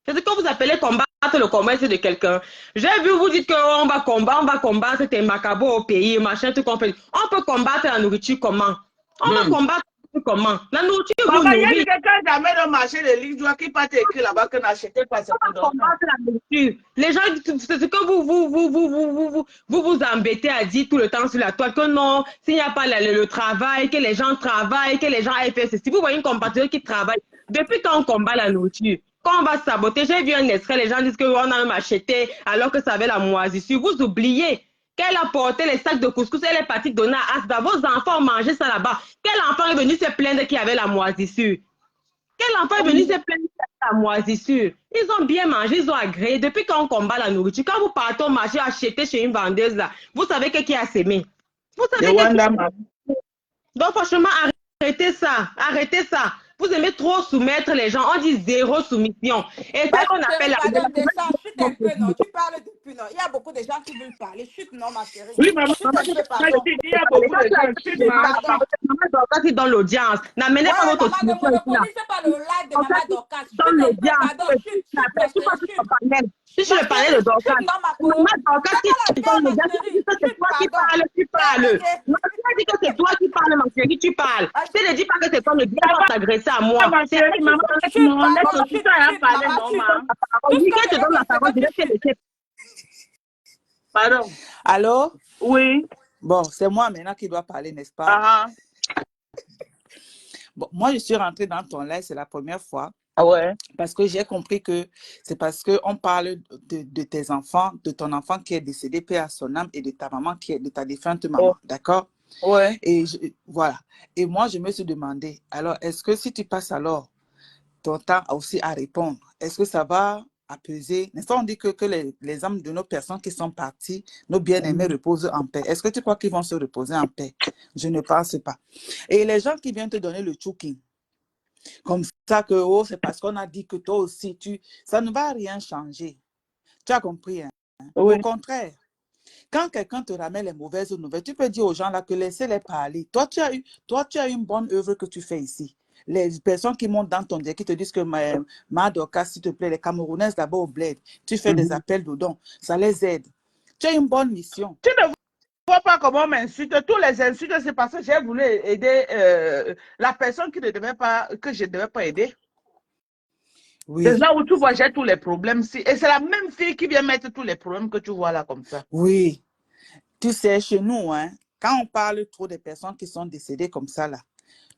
C'est ce que vous appelez combattre le commerce de quelqu'un. J'ai vu vous dites qu'on va combattre tes macabos au pays, machin, tout qu'on fait. On peut combattre la nourriture comment? On va combattre comment? La nourriture vous Maman, il y a nourrit. quelqu'un jamais dans le marché de livres qui pas écrit là-bas que n'achetez pas ce produit. Les gens, c'est ce que vous embêtez à dire tout le temps sur la toile, que non, s'il n'y a pas le travail, que les gens travaillent, que les gens aient fait ceci. Vous voyez une compatriote qui travaille, depuis quand on combat la nourriture, quand on va saboter, j'ai vu un extrait, les gens disent qu'on a même acheté alors que ça avait la moisissure. Vous oubliez qu'elle a porté les sacs de couscous, elle est partie donner à Asda. Vos enfants ont mangé ça là-bas. Quel enfant est venu se plaindre qu'il y avait la moisissure? Quel enfant est venu se plaindre de la moisissure? Ils ont bien mangé, ils ont agréé. Depuis quand on combat la nourriture, quand vous partez au marché acheter chez une vendeuse, là, vous savez qui a semé. Vous savez Donc, franchement, arrêtez ça. Arrêtez ça. Vous aimez trop soumettre les gens. On dit zéro soumission. Et c'est ce qu'on appelle Pardon, chute un peu, non? Tu parles depuis, non? Il y a beaucoup de gens qui veulent parler. Chute, non, ma chérie. Oui, maman, Chute un peu, pardon. il y a beaucoup de gens. Chute, maman. Maman Dorcas est dans l'audience. N'amenez pas votre Maman, ne soumission ici, là. monopolisez pas le live de Maman Dorcas. Chute Dans un peu, l'audience. pardon. Chute, ma chérie, chute. Si je le parlais de Dorcas, Maman Dorcas, c'est toi qui parles, tu parles. Moi, tu as dit que c'est toi qui parles, ma chérie, tu parles. Tu ne dis pas que c'est toi, ne dis pas t'agresser à moi. Ma chérie, maman, non, laisse tout ça à parler, maman. Dis qu'elle te donne la parole, je vais te laisser. Pardon. Allô? Oui. Bon, c'est moi maintenant qui dois parler, n'est-ce pas? Ah, Bon, moi, je suis rentrée dans ton live, c'est la première fois. ah ouais. Parce que j'ai compris que c'est parce qu'on parle de tes enfants, de ton enfant qui est décédé, paix à son âme, et de ta maman qui est de ta défunte maman. D'accord? Ouais. Et voilà. Et moi, je me suis demandé, alors, est-ce que si tu passes alors ton temps aussi à répondre, est-ce que ça va apaiser? N'est-ce pas, on dit que les âmes de nos personnes qui sont parties, nos bien-aimés reposent en paix. Est-ce que tu crois qu'ils vont se reposer en paix? Je ne pense pas. Et les gens qui viennent te donner le choking, comme ça que oh, c'est parce qu'on a dit que toi aussi, ça ne va rien changer. Tu as compris, hein? Oui. Au contraire, quand quelqu'un te ramène les mauvaises nouvelles, tu peux dire aux gens là que laissez-les parler. Toi, tu as une bonne œuvre que tu fais ici. Les personnes qui montent dans ton direct, qui te disent que ma Dorcas, s'il te plaît, les Camerounaises là-bas au bled, tu fais des appels de dons, ça les aide. Tu as une bonne mission. Tu ne vois pas comment on m'insulte. Tous les insultes, c'est parce que j'ai voulu aider la personne que je ne devais pas aider. Oui. C'est là où tu vois, j'ai tous les problèmes. Et c'est la même fille qui vient mettre tous les problèmes que tu vois là comme ça. Oui. Tu sais, chez nous, hein, quand on parle trop des personnes qui sont décédées comme ça, là,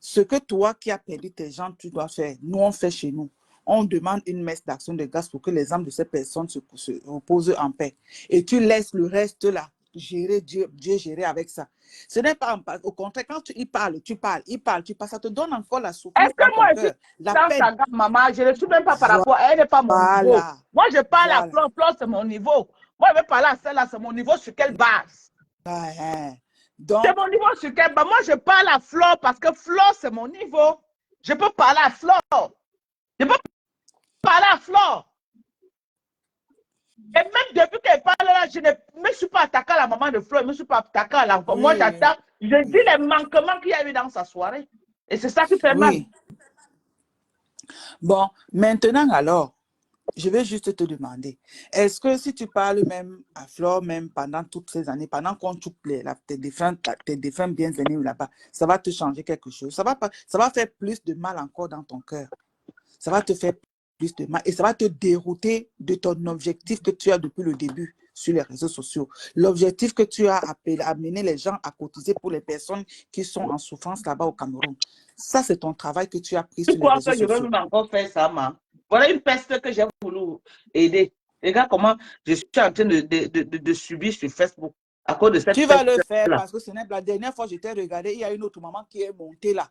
ce que toi qui as perdu tes gens, tu dois faire, nous, on fait chez nous. On demande une messe d'action de grâce pour que les âmes de ces personnes se reposent en paix. Et tu laisses le reste là, gérer, Dieu gérer avec ça. Ce n'est pas au contraire, quand tu parles, ça te donne encore la souplesse. Est-ce que moi, dans sa gamme, maman, je ne suis même pas par rapport, elle n'est pas mon niveau. Moi, je parle à Flore, Flore, c'est mon niveau. Moi, je vais parler à celle-là, c'est mon niveau sur quelle base? C'est mon niveau sur quelle base? Moi, je parle à Flore parce que Flore, c'est mon niveau. Je peux parler à Flore. Je peux parler à Flore. Et même depuis qu'elle parle là, je ne me suis pas attaqué à la maman de Flore, je ne me suis pas attaqué à l'enfant. Moi, j'attaque, je dis les manquements qu'il y a eu dans sa soirée. Et c'est ça qui fait mal. Bon, maintenant alors, je vais juste te demander, est-ce que si tu parles même à Flore, même pendant toutes ces années, pendant qu'on coupe tes défunts bien-aimés là-bas, ça va te changer quelque chose? Ça va faire plus de mal encore dans ton cœur. Ça va te faire plus de mal et ça va te dérouter de ton objectif que tu as depuis le début. sur les réseaux sociaux. L'objectif que tu as amené les gens à cotiser pour les personnes qui sont en souffrance là-bas au Cameroun. Ça, c'est ton travail que tu as pris sur les Pourquoi réseaux que je vais sociaux. même encore faire ça, ma? Voilà une peste que j'ai voulu aider. Regarde comment je suis en train de subir sur Facebook à cause de cette Tu vas le peste faire là. parce que ce n'est la dernière fois que je t'ai regardé, il y a une autre maman qui est montée là,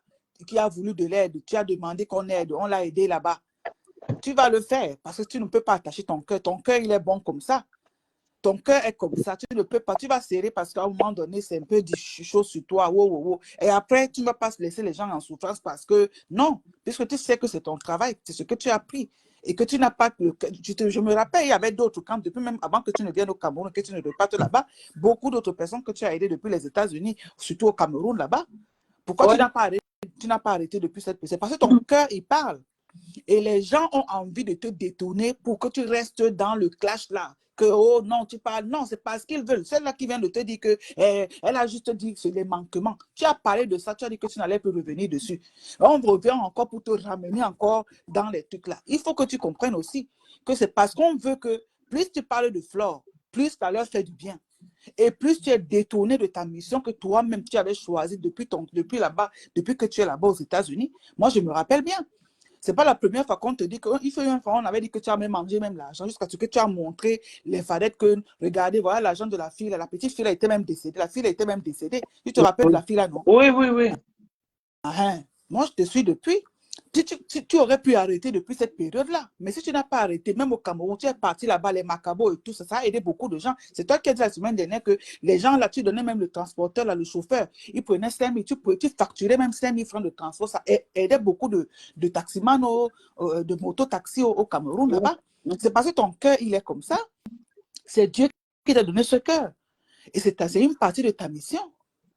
qui a voulu de l'aide. Tu as demandé qu'on aide, on l'a aidé là-bas. Tu vas le faire parce que tu ne peux pas attacher ton cœur. Ton cœur, il est bon comme ça. Ton cœur est comme ça. Tu ne peux pas. Tu vas serrer parce qu'à un moment donné, c'est un peu chaud sur toi. Wow, wow, wow. Et après, tu ne vas pas laisser les gens en souffrance parce que non, puisque tu sais que c'est ton travail, c'est ce que tu as appris. Et que tu n'as pas. Je me rappelle, il y avait d'autres camps, depuis même avant que tu ne viennes au Cameroun, que tu ne repartes là-bas, beaucoup d'autres personnes que tu as aidées depuis les États-Unis, surtout au Cameroun là-bas. Pourquoi Ouais. tu n'as pas arrêté depuis cette personne? Parce que ton cœur, il parle. Et les gens ont envie de te détourner pour que tu restes dans le clash là. Que, oh non, tu parles. Non, c'est parce qu'ils veulent. Celle-là qui vient de te dire que elle a juste dit que c'est les manquements. Tu as parlé de ça, tu as dit que tu n'allais plus revenir dessus. On revient encore pour te ramener encore dans les trucs là. Il faut que tu comprennes aussi que c'est parce qu'on veut que plus tu parles de Flore, plus ça leur fait du bien. Et plus tu es détourné de ta mission que toi-même tu avais choisi depuis là-bas, depuis que tu es là-bas aux États-Unis. Moi, je me rappelle bien. Ce n'est pas la première fois qu'on te dit qu'il faut une fois, on avait dit que tu as même mangé même l'argent, jusqu'à ce que tu as montré les fadettes que, regardez, voilà l'argent de la fille, la petite fille, elle était même décédée. La fille, elle était même décédée. Tu te rappelles de la fille là, non? Oui, oui, oui. Moi, je te suis depuis. Tu aurais pu arrêter depuis cette période-là. Mais si tu n'as pas arrêté, même au Cameroun, tu es parti là-bas, les macabos et tout ça, ça a aidé beaucoup de gens. C'est toi qui as dit la semaine dernière que les gens là, tu donnais même le transporteur, là, le chauffeur, il prenait 5 000, tu facturais même 5 000 francs de transport. Ça aidait beaucoup de taximans, de moto-taxi au Cameroun là-bas. C'est parce que ton cœur, il est comme ça. C'est Dieu qui t'a donné ce cœur. Et c'est une partie de ta mission.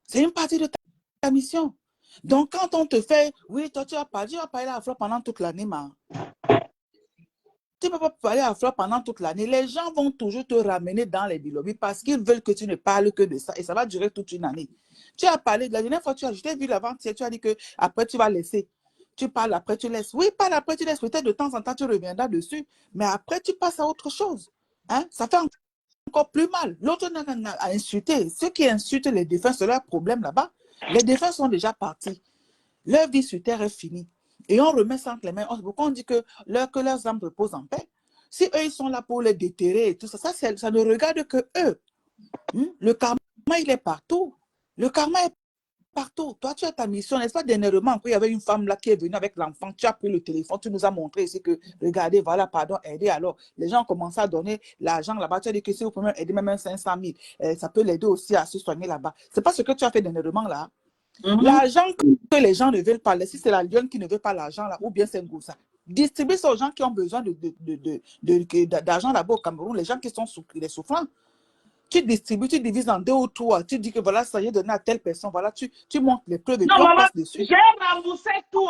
C'est une partie de ta mission. Donc, quand on te fait, oui, toi, tu vas parler à Flore pendant toute l'année, tu ne peux pas parler à Flore pendant toute l'année. Les gens vont toujours te ramener dans les bilobis parce qu'ils veulent que tu ne parles que de ça et ça va durer toute une année. Tu as parlé, la dernière fois, je t'ai vu l'avant-hier, tu as dit que après tu vas laisser. Tu parles, après tu laisses. Oui, parle, après tu laisses. Peut-être de temps en temps, tu reviendras dessus. Mais après, tu passes à autre chose. Hein? Ça fait encore plus mal. L'autre a insulté. Ceux qui insultent les défunts, c'est leur problème là-bas. Les défunts sont déjà partis. Leur vie sur terre est finie. Et on remet ça entre les mains. Pourquoi on dit que leurs âmes reposent en paix? Si eux, ils sont là pour les déterrer et tout ça, ça ne regarde que eux. Le karma, il est partout. Le karma est partout. Toi, tu as ta mission. N'est-ce pas, dernièrement, il y avait une femme là qui est venue avec l'enfant. Tu as pris le téléphone, tu nous as montré ici que, regardez, voilà, pardon, aidez. Alors, les gens ont commencé à donner l'argent là-bas. Tu as dit que si vous pouvez aider même 500 000, ça peut l'aider aussi à se soigner là-bas. Ce n'est pas ce que tu as fait dernièrement là. L'argent que les gens ne veulent pas, si c'est la lionne qui ne veut pas l'argent là, ou bien c'est un Ngoussa, distribue ça aux gens qui ont besoin d'argent là-bas au Cameroun, les gens qui sont les souffrants. Tu distribues, tu divises en 2 ou 3, tu dis que voilà, ça y est donné à telle personne, voilà, tu montres les preuves et non, puis on maman, passe dessus. j'ai remboursé tout.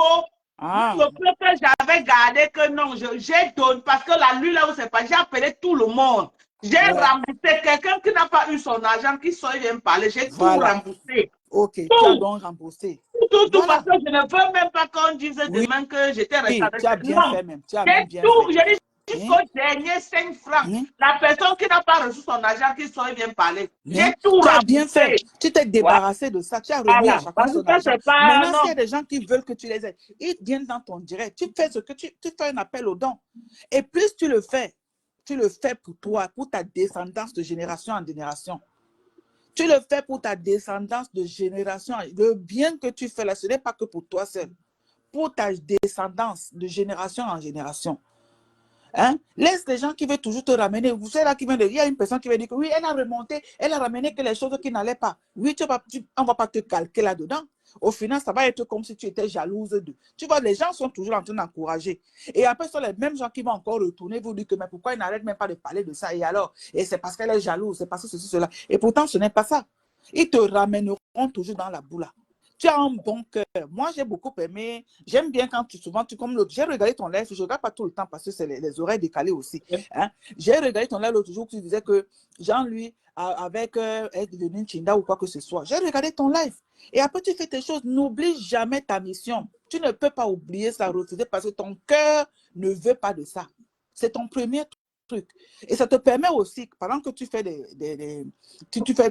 Ah. Le peu que j'avais gardé, que non, j'ai donné, parce que la nuit là où c'est pas, j'ai appelé tout le monde. J'ai remboursé quelqu'un qui n'a pas eu son argent, qui soit vient me parler, j'ai tout remboursé. Ok, tout. Tu as donc remboursé. Tout, parce que je ne veux même pas qu'on dise demain que j'étais restée avec tu as bien fait même. Tu as même bien tout, fait. j'ai dit jusqu'au dernier 5 francs. La personne qui n'a pas reçu son argent, qui soit vient parler. J'ai tout remboursé. Tu as bien fait. Tu t'es débarrassé de ça. Tu as remis à chaque fois son argent. Maintenant, s'il y a des gens qui veulent que tu les aides, ils viennent dans ton direct. Tu fais ce que tu fais un appel aux dons. Et plus tu le fais pour toi, pour ta descendance de génération en génération. Tu le fais pour ta descendance de génération. Le bien que tu fais là, ce n'est pas que pour toi seul. Pour ta descendance de génération en génération. Hein? Laisse les gens qui veulent toujours te ramener. Vous savez là, il y a une personne qui va dire que oui, elle a remonté, elle a ramené que les choses qui n'allaient pas. Oui, on ne va pas te calquer là-dedans. Au final, ça va être comme si tu étais jalouse d'eux. Tu vois, les gens sont toujours en train d'encourager. Et après, ce sont les mêmes gens qui vont encore retourner vous dire que mais pourquoi ils n'arrêtent même pas de parler de ça? Et alors? Et c'est parce qu'elle est jalouse, c'est parce que ceci, cela. Et pourtant, ce n'est pas ça. Ils te ramèneront toujours dans la boule. Tu as un bon cœur. Moi, j'ai beaucoup aimé. J'aime bien quand comme l'autre. J'ai regardé ton live. Je ne regarde pas tout le temps parce que c'est les oreilles décalées aussi. Hein? J'ai regardé ton live l'autre jour où tu disais que Jean-Louis, avec être devenu Chinda ou quoi que ce soit. J'ai regardé ton live. Et après, tu fais tes choses. N'oublie jamais ta mission. Tu ne peux pas oublier ça, refuser parce que ton cœur ne veut pas de ça. C'est ton premier trucs. Et ça te permet aussi, pendant que tu fais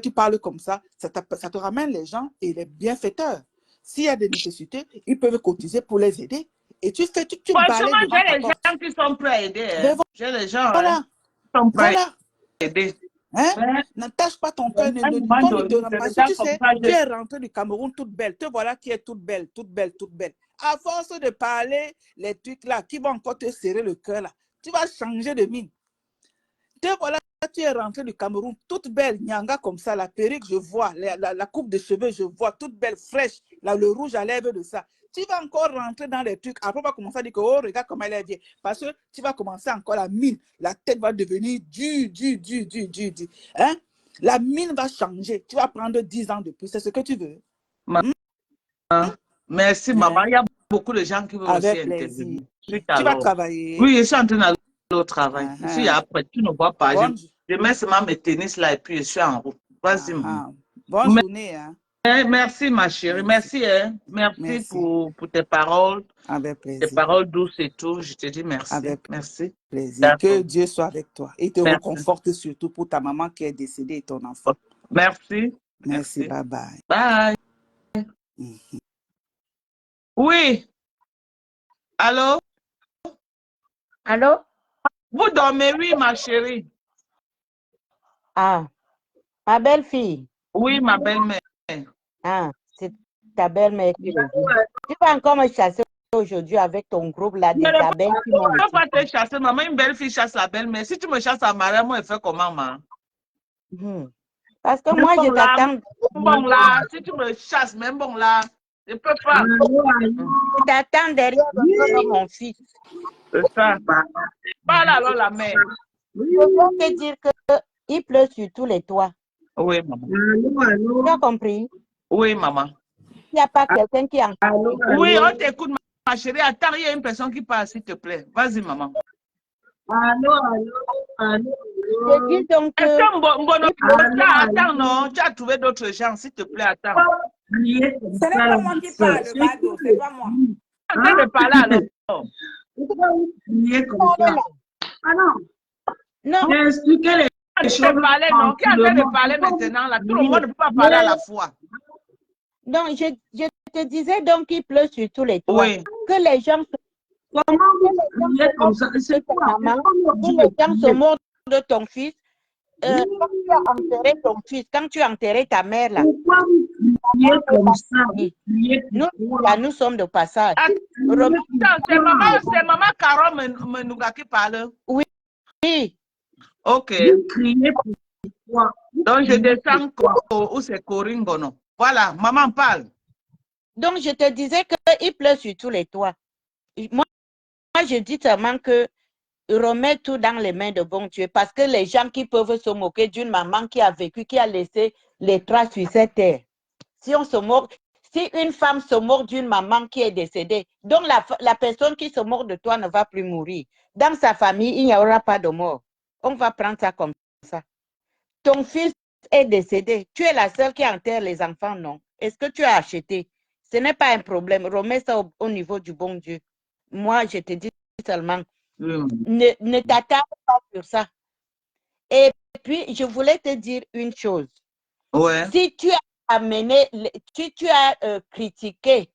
tu parles comme ça te ramène les gens et les bienfaiteurs. S'il y a des nécessités, ils peuvent cotiser pour les aider. Et tu Franchement, balais devant j'ai ta les porte. gens qui sont prêts à aider. Ben J'ai les gens voilà, qui sont prêts voilà. à aider. Hein? Ouais. N'attache pas ton cœur, À un moment donné, c'est parce le que temps tu comme sais, ça, tu es rentrée du Cameroun toute belle. Te voilà qui est toute belle, toute belle, toute belle. À force de parler les trucs là qui vont encore te serrer le cœur là, tu vas changer de mine. Te voilà, tu es rentrée du Cameroun toute belle, nyanga comme ça, la perruque, je vois, la coupe de cheveux, je vois, toute belle, fraîche, là, le rouge à lèvres de ça. Tu vas encore rentrer dans les trucs. Après, on va commencer à dire que, oh, regarde comment elle est vieille. Parce que tu vas commencer encore la mine. La tête va devenir dure. Hein? La mine va changer. Tu vas prendre 10 ans de plus. C'est ce que tu veux. Merci, maman. Il y a beaucoup de gens qui veulent aussi Avec plaisir. intervenir. Tu vas travailler. Oui, je suis en train d'aller au travail. Je suis après, tu ne vois pas. Bonne... Je mets seulement mes tennis là et puis je suis en route. Vas-y, maman. Bonne journée. Hein? Merci, ma chérie. Merci, hein. Merci. Pour tes paroles. Avec plaisir. Tes paroles douces et tout. Je te dis merci. Avec merci. Plaisir. Que Dieu soit avec toi et te reconforte surtout pour ta maman qui est décédée et ton enfant. Merci. Merci. Bye bye. Bye. Oui. Allô? Allô? Vous dormez, oui, ma chérie. Ah, ma belle-fille. Oui, ma belle-mère. Ah, c'est ta belle-mère qui le dit. Tu vas encore me chasser aujourd'hui avec ton groupe là des abeilles qui m'ont Je ne peux pas te chasser, maman. Une belle fille chasse la belle-mère. Si tu me chasses à Maria, moi, elle fait comment, maman? Parce que moi, je t'attends. Bon, là, si tu me chasses, même bon, là, je ne peux pas. Je t'attends derrière de mon fils. C'est ça. Parle alors la mère. Je viens te dire qu'il pleut sur tous les toits. Oui, maman. Tu as compris? Oui, maman. Il n'y a pas quelqu'un qui en parle. Oui, on t'écoute, ma chérie. Attends, il y a une personne qui parle, s'il te plaît. Vas-y, maman. Allô. Je dis donc attends, non, tu as trouvé d'autres gens, s'il te plaît, attends. Ce n'est pas moi qui parle, Bado, c'est pas moi. En train de parler alors. Non. J'ai expliqué les choses. Qui est en train de parler maintenant, là. Tout le monde ne peut pas parler à la fois. Donc, je te disais donc qu'il pleut sur tous les toits. Oui. Que les gens se moquent de ton fils. Quand tu as enterré ton fils, quand tu as enterré ta mère là. Nous sommes de passage. C'est maman Caro Menouga qui parle. Oui. Ok. Donc je descends où c'est Corinne Bono. Voilà, maman parle. Donc je te disais qu'il pleut sur tous les toits. Moi, je dis seulement que remets tout dans les mains de bon Dieu, parce que les gens qui peuvent se moquer d'une maman qui a vécu, qui a laissé les traces sur cette terre. Si on se moque, si une femme se moque d'une maman qui est décédée, donc la personne qui se moque de toi ne va plus mourir. Dans sa famille, il n'y aura pas de mort. On va prendre ça comme ça. Ton fils est décédé. Tu es la seule qui enterre les enfants, non? Est-ce que tu as acheté? Ce n'est pas un problème. Remets ça au niveau du bon Dieu. Moi, je te dis seulement, ne t'attarde pas sur ça. Et puis, je voulais te dire une chose. Ouais. Si tu as amené, si tu as critiqué,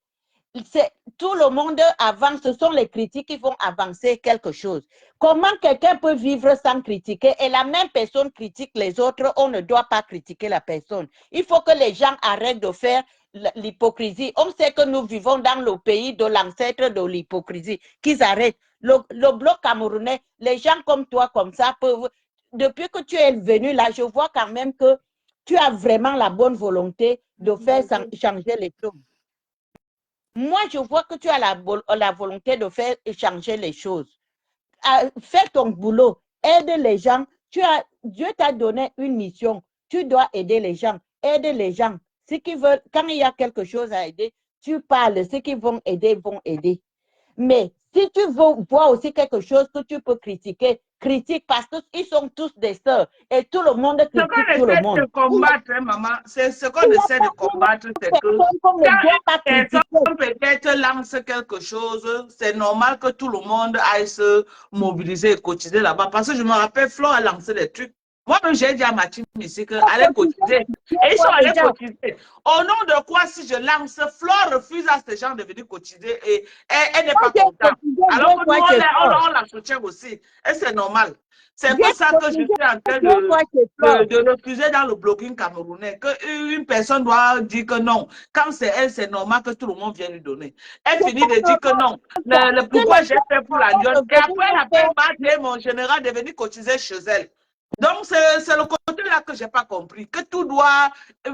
tout le monde avance, ce sont les critiques qui vont avancer quelque chose. Comment quelqu'un peut vivre sans critiquer et la même personne critique les autres, on ne doit pas critiquer la personne. Il faut que les gens arrêtent de faire l'hypocrisie. On sait que nous vivons dans le pays de l'ancêtre de l'hypocrisie. Qu'ils arrêtent. Le bloc camerounais, les gens comme toi, comme ça, peuvent... Depuis que tu es venu là, je vois quand même que tu as vraiment la bonne volonté de faire changer les choses. Moi, je vois que tu as la volonté de faire changer les choses. Fais ton boulot, aide les gens. Dieu t'a donné une mission. Tu dois aider les gens. Aide les gens. Ceux qui veulent, quand il y a quelque chose à aider, tu parles. Ceux qui vont aider, vont aider. Mais si tu veux voir aussi quelque chose que tu peux critiquer, critique parce qu'ils sont tous des sœurs et tout le monde Ce qu'on critique tout le essaie monde. de combattre, hein, maman, c'est ce qu'on Il n'y a essaie de pas combattre, c'est que personne qu'on ne quand doit une pas personne critiquer. peut-être lance quelque chose, c'est normal que tout le monde aille se mobiliser et cotiser là-bas. Parce que je me rappelle, Flo a lancé des trucs. Moi-même, j'ai dit à ma team ici qu'allez cotiser. Et ils sont allés cotiser. Au nom de quoi, si je lance, Flo refuse à ces gens de venir cotiser et elle n'est pas contente. Alors que nous, on la soutient aussi. Et c'est normal. C'est un peu ça que je suis en train de refuser dans le blogging camerounais. Qu'une personne doit dire que non. Quand c'est elle, c'est normal que tout le monde vienne lui donner. Elle finit de dire que non. Pourquoi j'ai fait pour la lionne. Et après, elle appelle Badé, mon général, de venir cotiser chez elle. Donc, c'est le côté-là que je n'ai pas compris. Que tout doit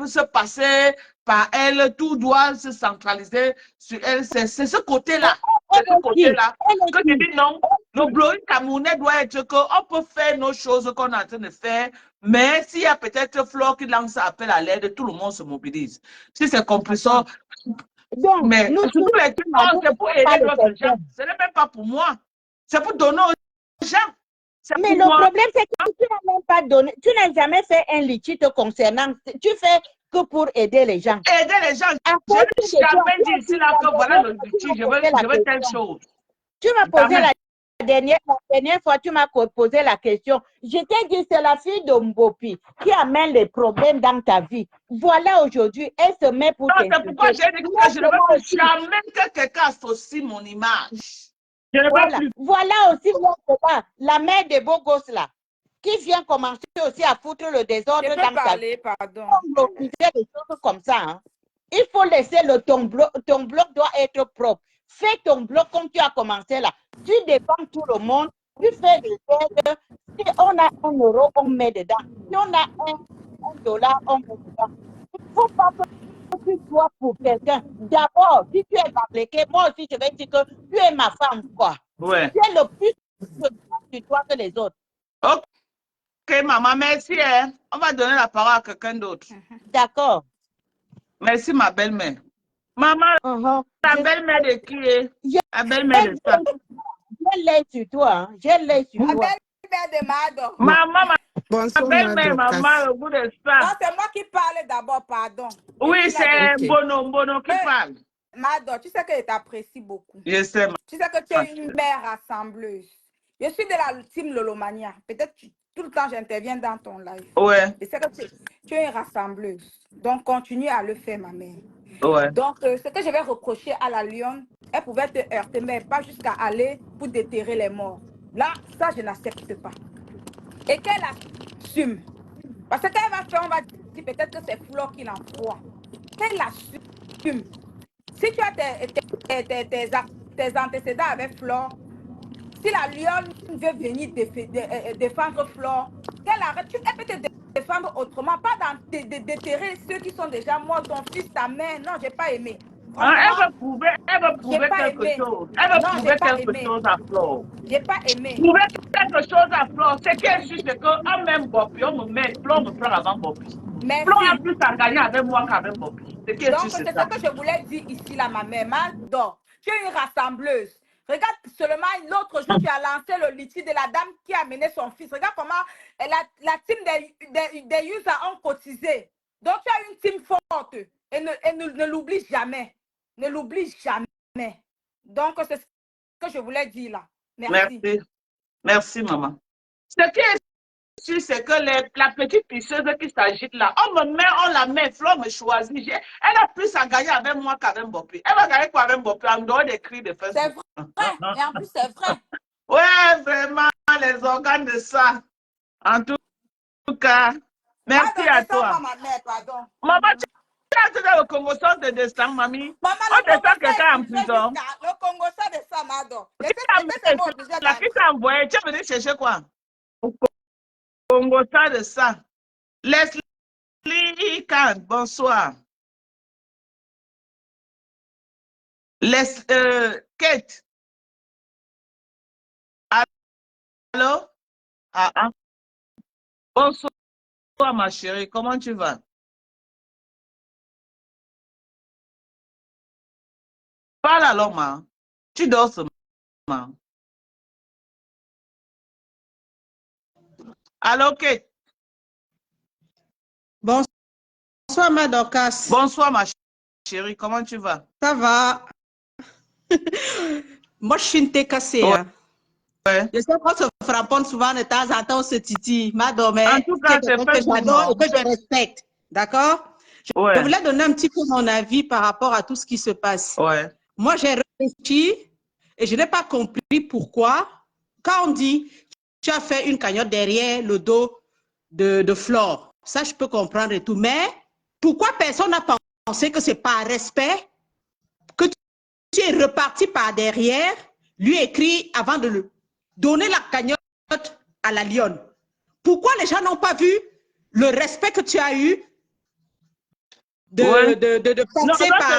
se passer par elle, tout doit se centraliser sur elle. C'est ce côté-là. C'est ce côté-là que je dis non. Le blogging camerounais doit être qu'on peut faire nos choses qu'on est en train de faire, mais s'il y a peut-être Flore qui lance appel à l'aide, tout le monde se mobilise. Si c'est compris ça, mais surtout les trucs, c'est pour aider d'autres gens. Ce n'est même pas pour moi. C'est pour donner aux gens. Mais le problème, c'est que tu n'as même pas donné, tu n'as jamais fait un litige concernant, tu fais que pour aider les gens. Aider les gens. Je n'ai jamais dit ici là que voilà le litige, je veux telle chose. Tu m'as posé la dernière fois, tu m'as posé la question. Je t'ai dit, c'est la fille de Mbopi qui amène les problèmes dans ta vie. Voilà aujourd'hui, elle se met pour t'insulter. C'est pourquoi j'ai dit que je ne veux jamais que quelqu'un associe mon image. Voilà aussi la mère des beaux gosses là, qui vient commencer aussi à foutre le désordre dans ta vie. Pardon. Des choses comme ça. Hein. Il faut laisser ton bloc doit être propre. Fais ton bloc comme tu as commencé là. Tu défends tout le monde. Tu fais des aides. Si on a 1 euro, on met dedans. Si on a $1, on met dedans. Il ne faut pas que tu sois pour quelqu'un. D'abord, si tu es appliqué, moi aussi, je vais dire que tu es ma femme, quoi. Ouais. Tu es le plus sur toi que les autres. Ok, maman, merci. Hein. On va donner la parole à quelqu'un d'autre. D'accord. Merci, ma belle-mère. Maman, ta belle-mère de qui est? La belle-mère de ça. J'ai l'œil sur toi. Hein. J'ai l'œil sur toi. La belle-mère de Mado. Maman, Bonsoir, ma belle-mère, maman, au bout de ça. Non, c'est moi qui parle d'abord, pardon. Oui, c'est Bono qui parle. Mado, tu sais que je t'apprécie beaucoup. Je sais, tu sais que tu es une mère rassembleuse. Je suis de la team Lolomania. Peut-être tout le temps, j'interviens dans ton live. Ouais. Je sais que tu es une rassembleuse. Donc, continue à le faire, ma mère. Ouais. Donc, ce que je vais reprocher à la lionne, elle pouvait te heurter, mais pas jusqu'à aller pour déterrer les morts. Là, ça, je n'accepte pas. Et qu'elle assume. Parce qu'elle va faire, on va dire peut-être que c'est Flo qui l'envoie. Qu'elle assume. Si tu as tes antécédents avec Flo, si la lionne veut venir défendre Flo, qu'elle arrête, elle peut te défendre autrement, pas déterrer ceux qui sont déjà morts, ton fils, ta mère. Non, je n'ai pas aimé. Elle veut prouver quelque chose. Elle veut prouver quelque chose à Flo. J'ai pas aimé. Prouver quelque chose à Flo, c'est qu'elle suit, c'est qu'on même Bopi, on me met, Flo me prend avant Bopi. Merci. Flo a plus à gagner avec moi qu'avec Bopi. Donc, c'est ce que je voulais dire ici, là, ma mère. Mado, tu es une rassembleuse. Regarde seulement, l'autre jour, tu as lancé le litige de la dame qui a mené son fils. Regarde comment la team des users ont cotisé. Donc, tu as une team forte. Et ne l'oublie jamais. Ne l'oublie jamais. Donc, c'est ce que je voulais dire là. Merci. Merci, maman. Ce qui est sûr, c'est que la petite pisseuse qui s'agite là, on la met, Flo me choisit. Elle a plus à gagner avec moi qu'avec Bopi. Elle va gagner quoi avec Bopi en dehors des cris de Facebook. C'est vrai. Et en plus, c'est vrai. Ouais, vraiment, les organes de ça. En tout cas, merci à toi. Maman, tu as entendu le Congo sans de descendre, mamie? Maman, on descend quelqu'un en prison. Le Congo ça de ça, Mado. Qui t'a envoyé? Tu es venu chercher quoi? Congo ça de ça. Leslie Khan, bonsoir. Kate. Allô? Bonsoir, ma chérie. Comment tu vas? Parle alors, ma. Tu dors seulement. Allô, Kate? Bonsoir, ma Dorcas. Bonsoir, ma chérie. Comment tu vas? Ça va? Moi, je suis une thé cassée. Ouais. Hein. Ouais. Je sais qu'on se frapponne souvent de temps en temps, on se titille. Madame, En tout cas, c'est que j'adore et que je respecte. D'accord? Je voulais donner un petit peu mon avis par rapport à tout ce qui se passe. Ouais. Moi, j'ai réfléchi et je n'ai pas compris pourquoi, quand on dit tu as fait une cagnotte derrière le dos de Flore, ça, je peux comprendre et tout. Mais pourquoi personne n'a pensé que c'est par respect que tu es reparti par derrière, lui écrit avant de le donner la cagnotte à la lionne? Pourquoi les gens n'ont pas vu le respect que tu as eu de passer par...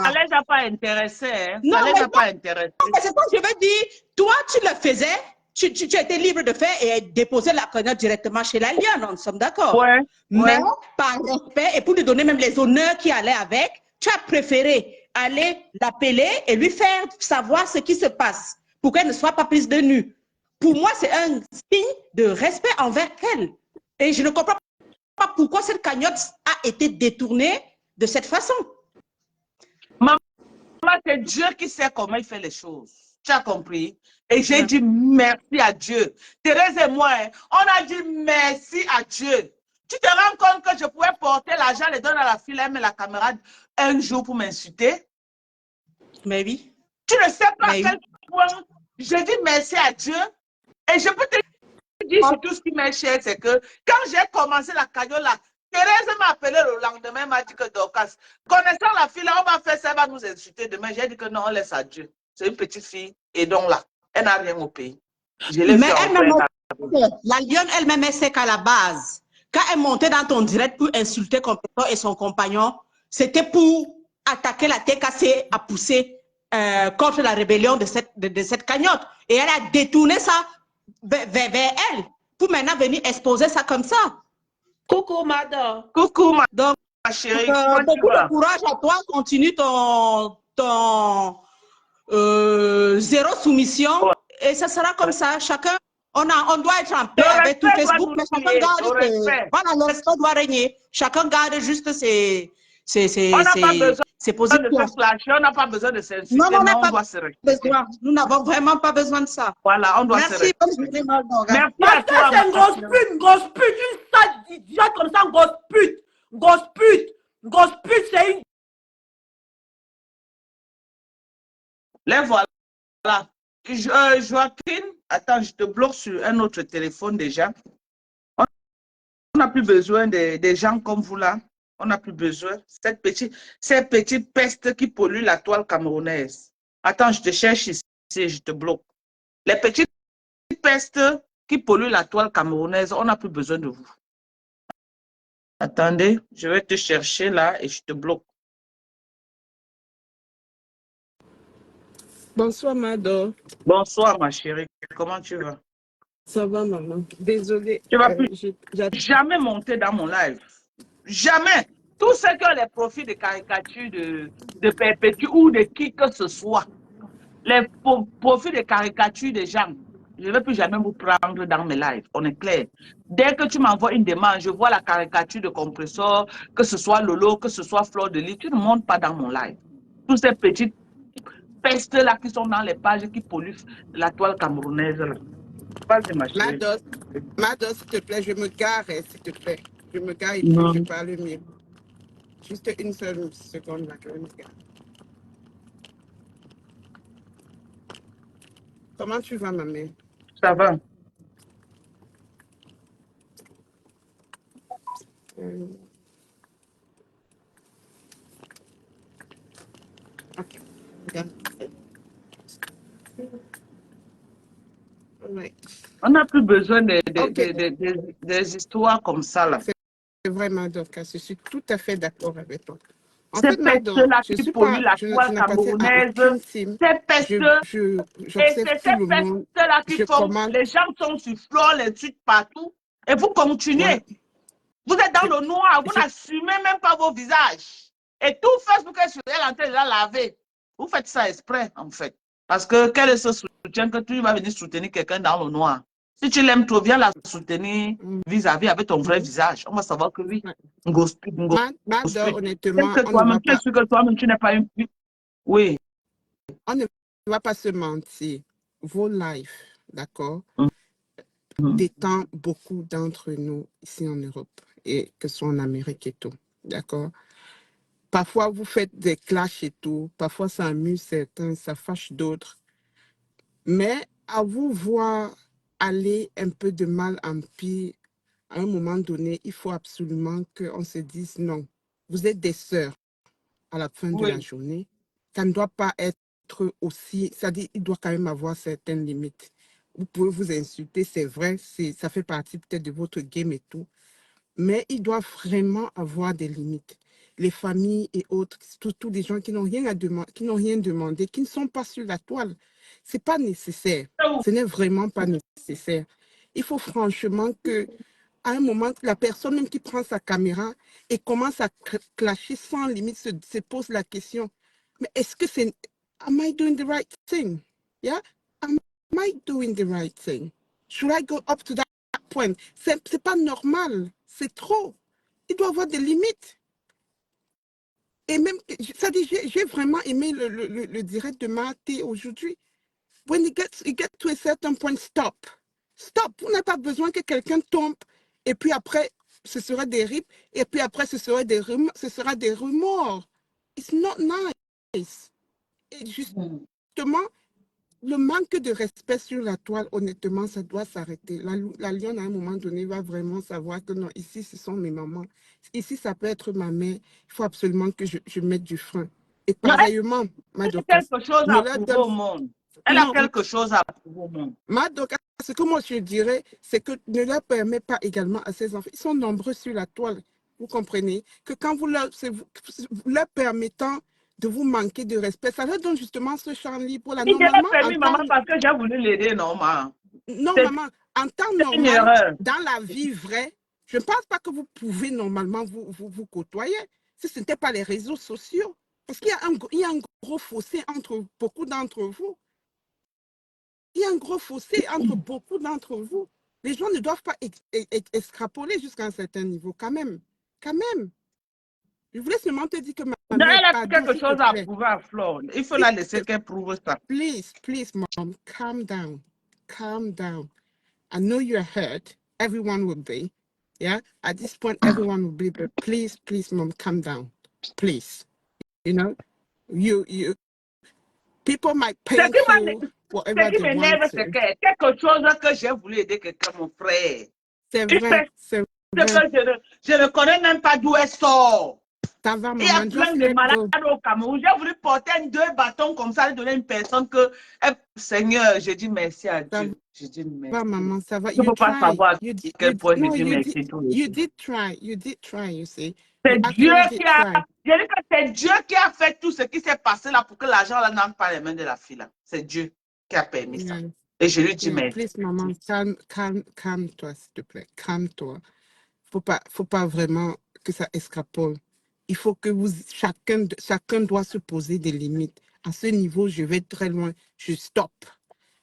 Ça ne les a pas intéressés. Hein. Non, ça ne les a pas intéressés. C'est ça que je veux dire. Toi, tu le faisais, tu étais libre de faire et déposer la cagnotte directement chez la lionne, nous sommes d'accord. Ouais. Mais par respect et pour lui donner même les honneurs qui allaient avec, tu as préféré aller l'appeler et lui faire savoir ce qui se passe pour qu'elle ne soit pas prise de nu. Pour moi, c'est un signe de respect envers elle. Et je ne comprends pas pourquoi cette cagnotte a été détournée de cette façon. Maman, c'est Dieu qui sait comment il fait les choses. Tu as compris? Et j'ai dit merci à Dieu. Thérèse et moi, on a dit merci à Dieu. Tu te rends compte que je pouvais porter l'argent, les donner à la fille, elle met la caméra un jour pour m'insulter? Mais oui. Tu ne sais pas à quel point je dis merci à Dieu. Et je peux te dire tout ce qui m'est cher, c'est que quand j'ai commencé la cagnotte là, Thérèse m'a appelé le lendemain, m'a dit que Dorcas, connaissant la fille là, on va faire ça, elle va nous insulter demain. J'ai dit que non, on laisse à Dieu. C'est une petite fille, et donc là, elle n'a rien au pays. Je l'ai fait la lionne elle-même, elle sait qu'à la base, quand elle montait dans ton direct pour insulter Compétent et son compagnon, c'était pour attaquer la TKC à pousser contre la rébellion de cette cagnotte. Et elle a détourné ça vers elle pour maintenant venir exposer ça comme ça. Coucou, madame. Coucou, ma chérie. Beaucoup de courage à toi. Continue ton zéro soumission. Et ça sera comme ça. Chacun, on doit être en paix avec tout Facebook, mais chacun garde voilà, le respect doit régner. Chacun garde juste ses positions. On n'a pas besoin de s'insulter. Non, on n'a pas besoin. Nous n'avons vraiment pas besoin de ça. Voilà, on doit se Merci. Merci à toi. C'est une grosse pute, une sale idiote comme ça, grosse pute, c'est une... Les voilà. Joaquin, attends, je te bloque sur un autre téléphone déjà. On n'a plus besoin des gens comme vous là. On n'a plus besoin. Cette petite peste qui pollue la toile camerounaise. Attends, je te cherche ici et je te bloque. Les petites pestes qui polluent la toile camerounaise, on n'a plus besoin de vous. Attendez, je vais te chercher là et je te bloque. Bonsoir, Mado. Bonsoir, ma chérie. Comment tu vas? Ça va, maman. Désolée. Tu ne vas plus jamais monter dans mon live. Jamais. Tous ceux qui ont les profils de caricature de Perpétue ou de qui que ce soit, les profils de caricature des gens, je ne vais plus jamais vous prendre dans mes lives. On est clair. Dès que tu m'envoies une demande, je vois la caricature de Compressor, que ce soit Lolo, que ce soit Fleur de Lis, tu ne montes pas dans mon live. Tous ces petites pestes-là qui sont dans les pages qui polluent la toile camerounaise. Mado, s'il te plaît, je me gare, s'il te plaît. Je me gare et puis je parle mieux. Juste une seule seconde là, que je me gare. Comment tu vas, ma mère? Ça va. Ok. Yeah. Right. On n'a plus besoin des histoires comme ça là. C'est vraiment Dorcas, je suis tout à fait d'accord avec toi. En ces fait, pestes-là qui polluent la toile camerounaise, ces pestes, et c'est ces pestes-là qui font, les gens sont sur flore, les trucs partout, et vous continuez. Ouais. Vous êtes dans le noir, vous n'assumez même pas vos visages. Et tout Facebook est sur elle en train de la laver. Vous faites ça exprès, en fait. Parce que quel est ce soutien que tu vas venir soutenir quelqu'un dans le noir? Si tu l'aimes trop, viens la soutenir vis-à-vis avec ton vrai visage. On va savoir que oui. Honnêtement, Que toi-même, tu es sûr que toi-même, tu n'es pas une... Oui. On ne va pas se mentir. Vos lives, d'accord, détend beaucoup d'entre nous ici en Europe et que ce soit en Amérique et tout, d'accord. Parfois, vous faites des clashs et tout. Parfois, ça amuse certains, ça fâche d'autres. Mais à vous voir aller un peu de mal en pire, à un moment donné, il faut absolument qu'on se dise non. Vous êtes des sœurs à la fin de la journée. Ça ne doit pas être aussi... C'est-à-dire il doit quand même avoir certaines limites. Vous pouvez vous insulter, c'est vrai, ça fait partie peut-être de votre game et tout. Mais il doit vraiment avoir des limites. Les familles et autres, tous les gens qui n'ont rien à demander, qui n'ont rien demandé, qui ne sont pas sur la toile, ce n'est pas nécessaire. Ce n'est vraiment pas nécessaire. Il faut franchement que, à un moment, la personne même qui prend sa caméra et commence à clasher sans limite se pose la question, mais est-ce que c'est... Am I doing the right thing? Yeah? Am I doing the right thing? Should I go up to that point? C'est pas normal. C'est trop. Il doit avoir des limites. Et même, ça dit, j'ai vraiment aimé le direct de Marthe aujourd'hui. When you get to a certain point, stop. Stop. Vous n'avez pas besoin que quelqu'un tombe et puis après, ce sera des rips et puis après, ce sera des remords. It's not nice. Et justement, le manque de respect sur la toile, honnêtement, ça doit s'arrêter. La lionne, à un moment donné, va vraiment savoir que non, ici, ce sont mes mamans. Ici, ça peut être ma mère. Il faut absolument que je mette du frein. Et pareillement, Madoka, elle a quelque chose à prouver au monde. Elle a quelque chose à prouver au monde. Madoka, ce que moi je dirais, c'est que ne leur permet pas également à ces enfants. Ils sont nombreux sur la toile. Vous comprenez que quand vous leur permettant de vous manquer de respect, ça leur donne justement ce champ libre pour la normalement. Permis, maman, parce que j'ai voulu l'aider, non, maman. Non, maman, en temps normal, dans la vie vraie, je ne pense pas que vous pouvez normalement vous côtoyer si ce n'était pas les réseaux sociaux. Parce qu'il y a un gros fossé entre beaucoup d'entre vous. Il y a un gros fossé entre beaucoup d'entre vous. Les gens ne doivent pas extrapoler jusqu'à un certain niveau, quand même. Quand même. Je voulais seulement te dire que ma mère... Elle a quelque chose à prouver à Flore. Il faut la laisser qu'elle prouve ça. Please, mom, calm down. Calm down. I know you're hurt. Everyone will be. Yeah? At this point, everyone will be. But please, mom, calm down. Please. You know? People might paint you whatever they want to. C'est quelque chose que j'ai voulu aider quelqu'un, mon frère. C'est vrai, c'est vrai. Je ne connais même pas d'où elle sort. Ça va, maman, il y a plein de malades au Cameroun. J'ai voulu porter 2 bâtons comme ça et donner à une personne que, Seigneur, je dis merci à Dieu. Je dis merci. Ça va, maman, ça va. Je ne peux pas savoir à quel point je dis merci. You did try, you see. C'est Dieu qui a... Je dis que c'est Dieu qui a fait tout ce qui s'est passé là pour que l'argent n'entre pas les mains de la fille là. C'est Dieu qui a permis ça. Et je lui dis merci. Please, maman, calme-toi, s'il te plaît. Calme-toi. Faut pas vraiment que ça escapole. Il faut que chacun doit se poser des limites. À ce niveau, je vais très loin. Je stoppe.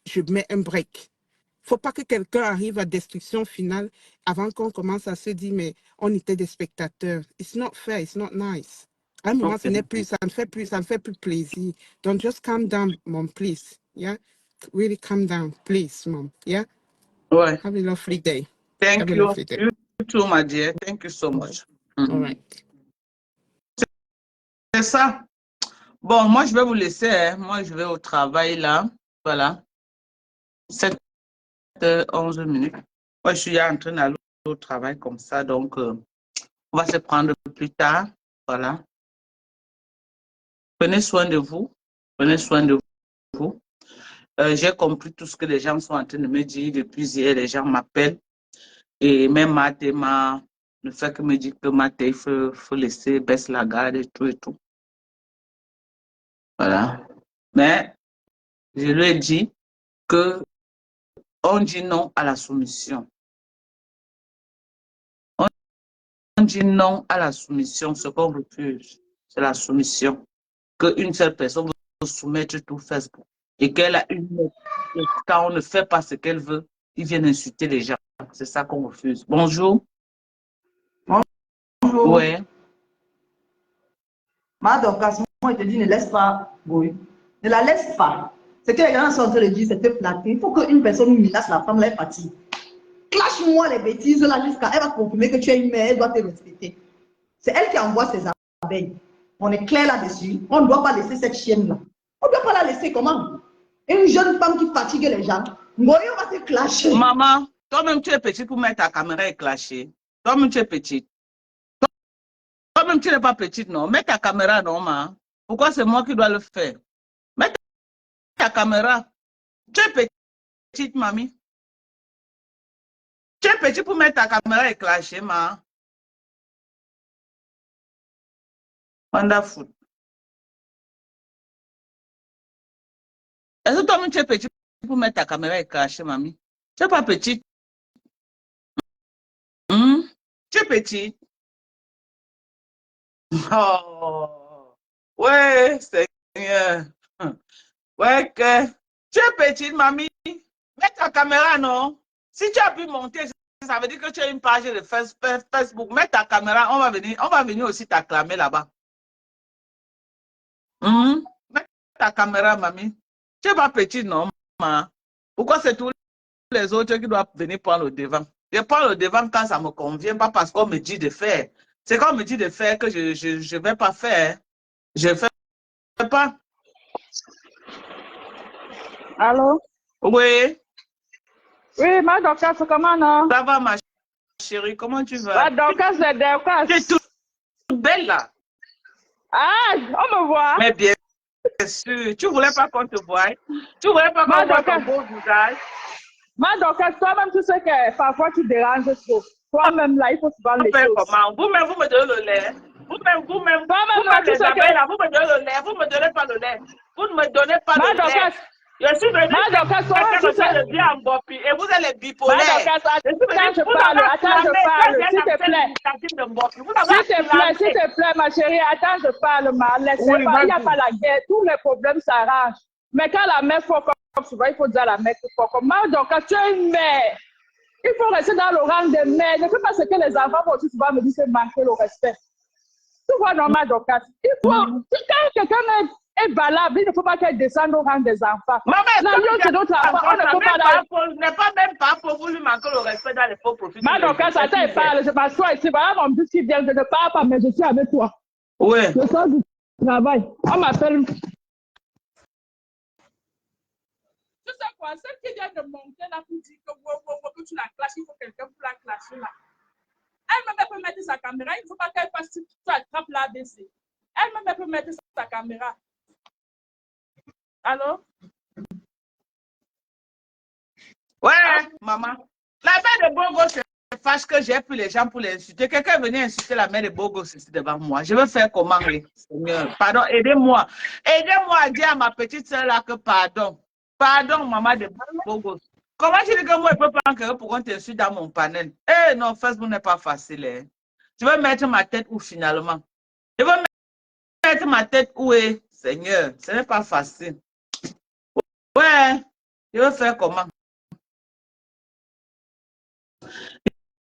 Je mets un break. Il ne faut pas que quelqu'un arrive à destruction finale avant qu'on commence à se dire, mais on était des spectateurs. It's not fair, it's not nice. À un moment, ça ne fait plus plaisir. Donc, just calm down, mom, please. Yeah? Really calm down, please, mom. Yeah? Ouais. Have a lovely day. Thank you. You too, my dear. Thank you so much. All right. C'est ça. Bon, moi, je vais vous laisser. Hein. Moi, je vais au travail, là. Voilà. 7h11 minutes. Moi, je suis en train d'aller au travail comme ça. Donc, on va se prendre plus tard. Voilà. Prenez soin de vous. Prenez soin de vous. J'ai compris tout ce que les gens sont en train de me dire. Depuis hier, les gens m'appellent. Et même Matt le fait que me dit que Matt, il faut laisser baisser la garde et tout et tout. Voilà. Mais je lui ai dit que on dit non à la soumission. On dit non à la soumission. Ce qu'on refuse, c'est la soumission. Qu'une seule personne veut soumettre tout Facebook. Et qu'elle a une... Quand on ne fait pas ce qu'elle veut, ils viennent insulter les gens. C'est ça qu'on refuse. Bonjour. Bonjour. Ouais. Ma Dorcas, moi, je te dis, ne laisse pas Goy. Ne la laisse pas. C'est que les gens sont en train de dire, c'est te flatter. Il faut qu'une personne menace la femme, là, est partie. Clash-moi les bêtises là jusqu'à elle va confirmer que tu es une mère, elle doit te respecter. C'est elle qui envoie ses abeilles. On est clair là-dessus. On ne doit pas laisser cette chienne-là. On ne doit pas la laisser comment? Une jeune femme qui fatigue les gens. Ngoyo va te clasher. Maman, toi-même tu es petite pour mettre ta caméra et clasher. Toi-même tu es petite. Toi-même tu n'es pas petite, non. Mets ta caméra, non, ma. Pourquoi c'est moi qui dois le faire? Mets ta caméra. Tu es petite, mamie. Tu es petit pour mettre ta caméra et clasher, ma. Wonderful. Est-ce que toi-même tu es petit pour mettre ta caméra et clasher, mamie? Tu n'es pas petite. Tu es petite. Oh. Ouais, Seigneur. Ouais, que. Tu es petite, mamie. Mets ta caméra, non? Si tu as pu monter, ça veut dire que tu as une page de Facebook. Mets ta caméra, on va venir aussi t'acclamer là-bas. Mets ta caméra, mamie. Tu n'es pas petite, non, maman? Pourquoi c'est tous les autres qui doivent venir prendre le devant? Je prends le devant quand ça me convient, pas parce qu'on me dit de faire. C'est quand on me dit de faire que je ne vais pas faire. Je ne fais pas. Allô? Oui. Oui, ma Dorcas, comment non? Ça va, ma chérie, comment tu vas? Ma Dorcas, c'est Dorcas. Tu es toute belle là. Ah, on me voit. Mais bien sûr, tu ne voulais pas qu'on te voie. Tu ne voulais pas qu'on voit ton beau visage. Ma Dorcas, toi-même, tu sais que parfois tu déranges trop. Toi-même, là, il faut souvent les choses. Comment? Vous-même, vous me donnez le lait. Vous-même, les abeilles là, vous me donnez le lait. Vous ne me donnez pas le lait. Vous ne me donnez pas le lait. Je suis venue de bien en Bopi et vous êtes les bipolaires. Attends, je parle, s'il te plaît. S'il te plaît, ma chérie, attends, je parle, laissez pas, il n'y a pas la guerre, tous les problèmes s'arrangent. Mais quand la mère faut comme souvent, il faut dire à la mère qu'il faut comme. Donc, quand tu es une mère, il faut rester dans le rang de mère. Ne fais pas ce que les enfants vont aussi souvent me dire, c'est manquer le respect. Tu vois, normal, donc, il faut, quand quelqu'un est valable, il ne faut pas qu'elle descende au rang des enfants. C'est notre enfant, on ne peut pas n'est pas même pas pour vous lui manquer le respect dans les faux profils. Donc, ça t'est parle, je m'assois ici, voilà mon but qui vient, je ne parle pas, mais je suis avec toi. Oui. Je sors du travail. On m'appelle. Tu sais quoi, celle qui vient de monter là pour dire que tu la clashes, il faut quelqu'un pour la clasher là. Elle-même peut mettre sa caméra, il ne faut pas qu'elle fasse tu attrapes l'ABC. Elle-même peut mettre sa caméra. Allô? Ouais, maman. La mère de Bogo se fâche que j'ai pris les gens pour les insulter. Quelqu'un venait insulter la mère de Bogo ici devant moi. Je veux faire comment, Seigneur? Pardon, aidez-moi. Aidez-moi à dire à ma petite soeur là que pardon. Pardon, maman de Bogo. Comment tu dis que moi, je ne peux pas enquérir pour qu'on t'insulte dans mon panel? Eh non, Facebook n'est pas facile. Hein. Tu veux mettre ma tête où finalement? Je veux mettre ma tête où est, Seigneur? Ce n'est pas facile. Ouais, je veux faire comment?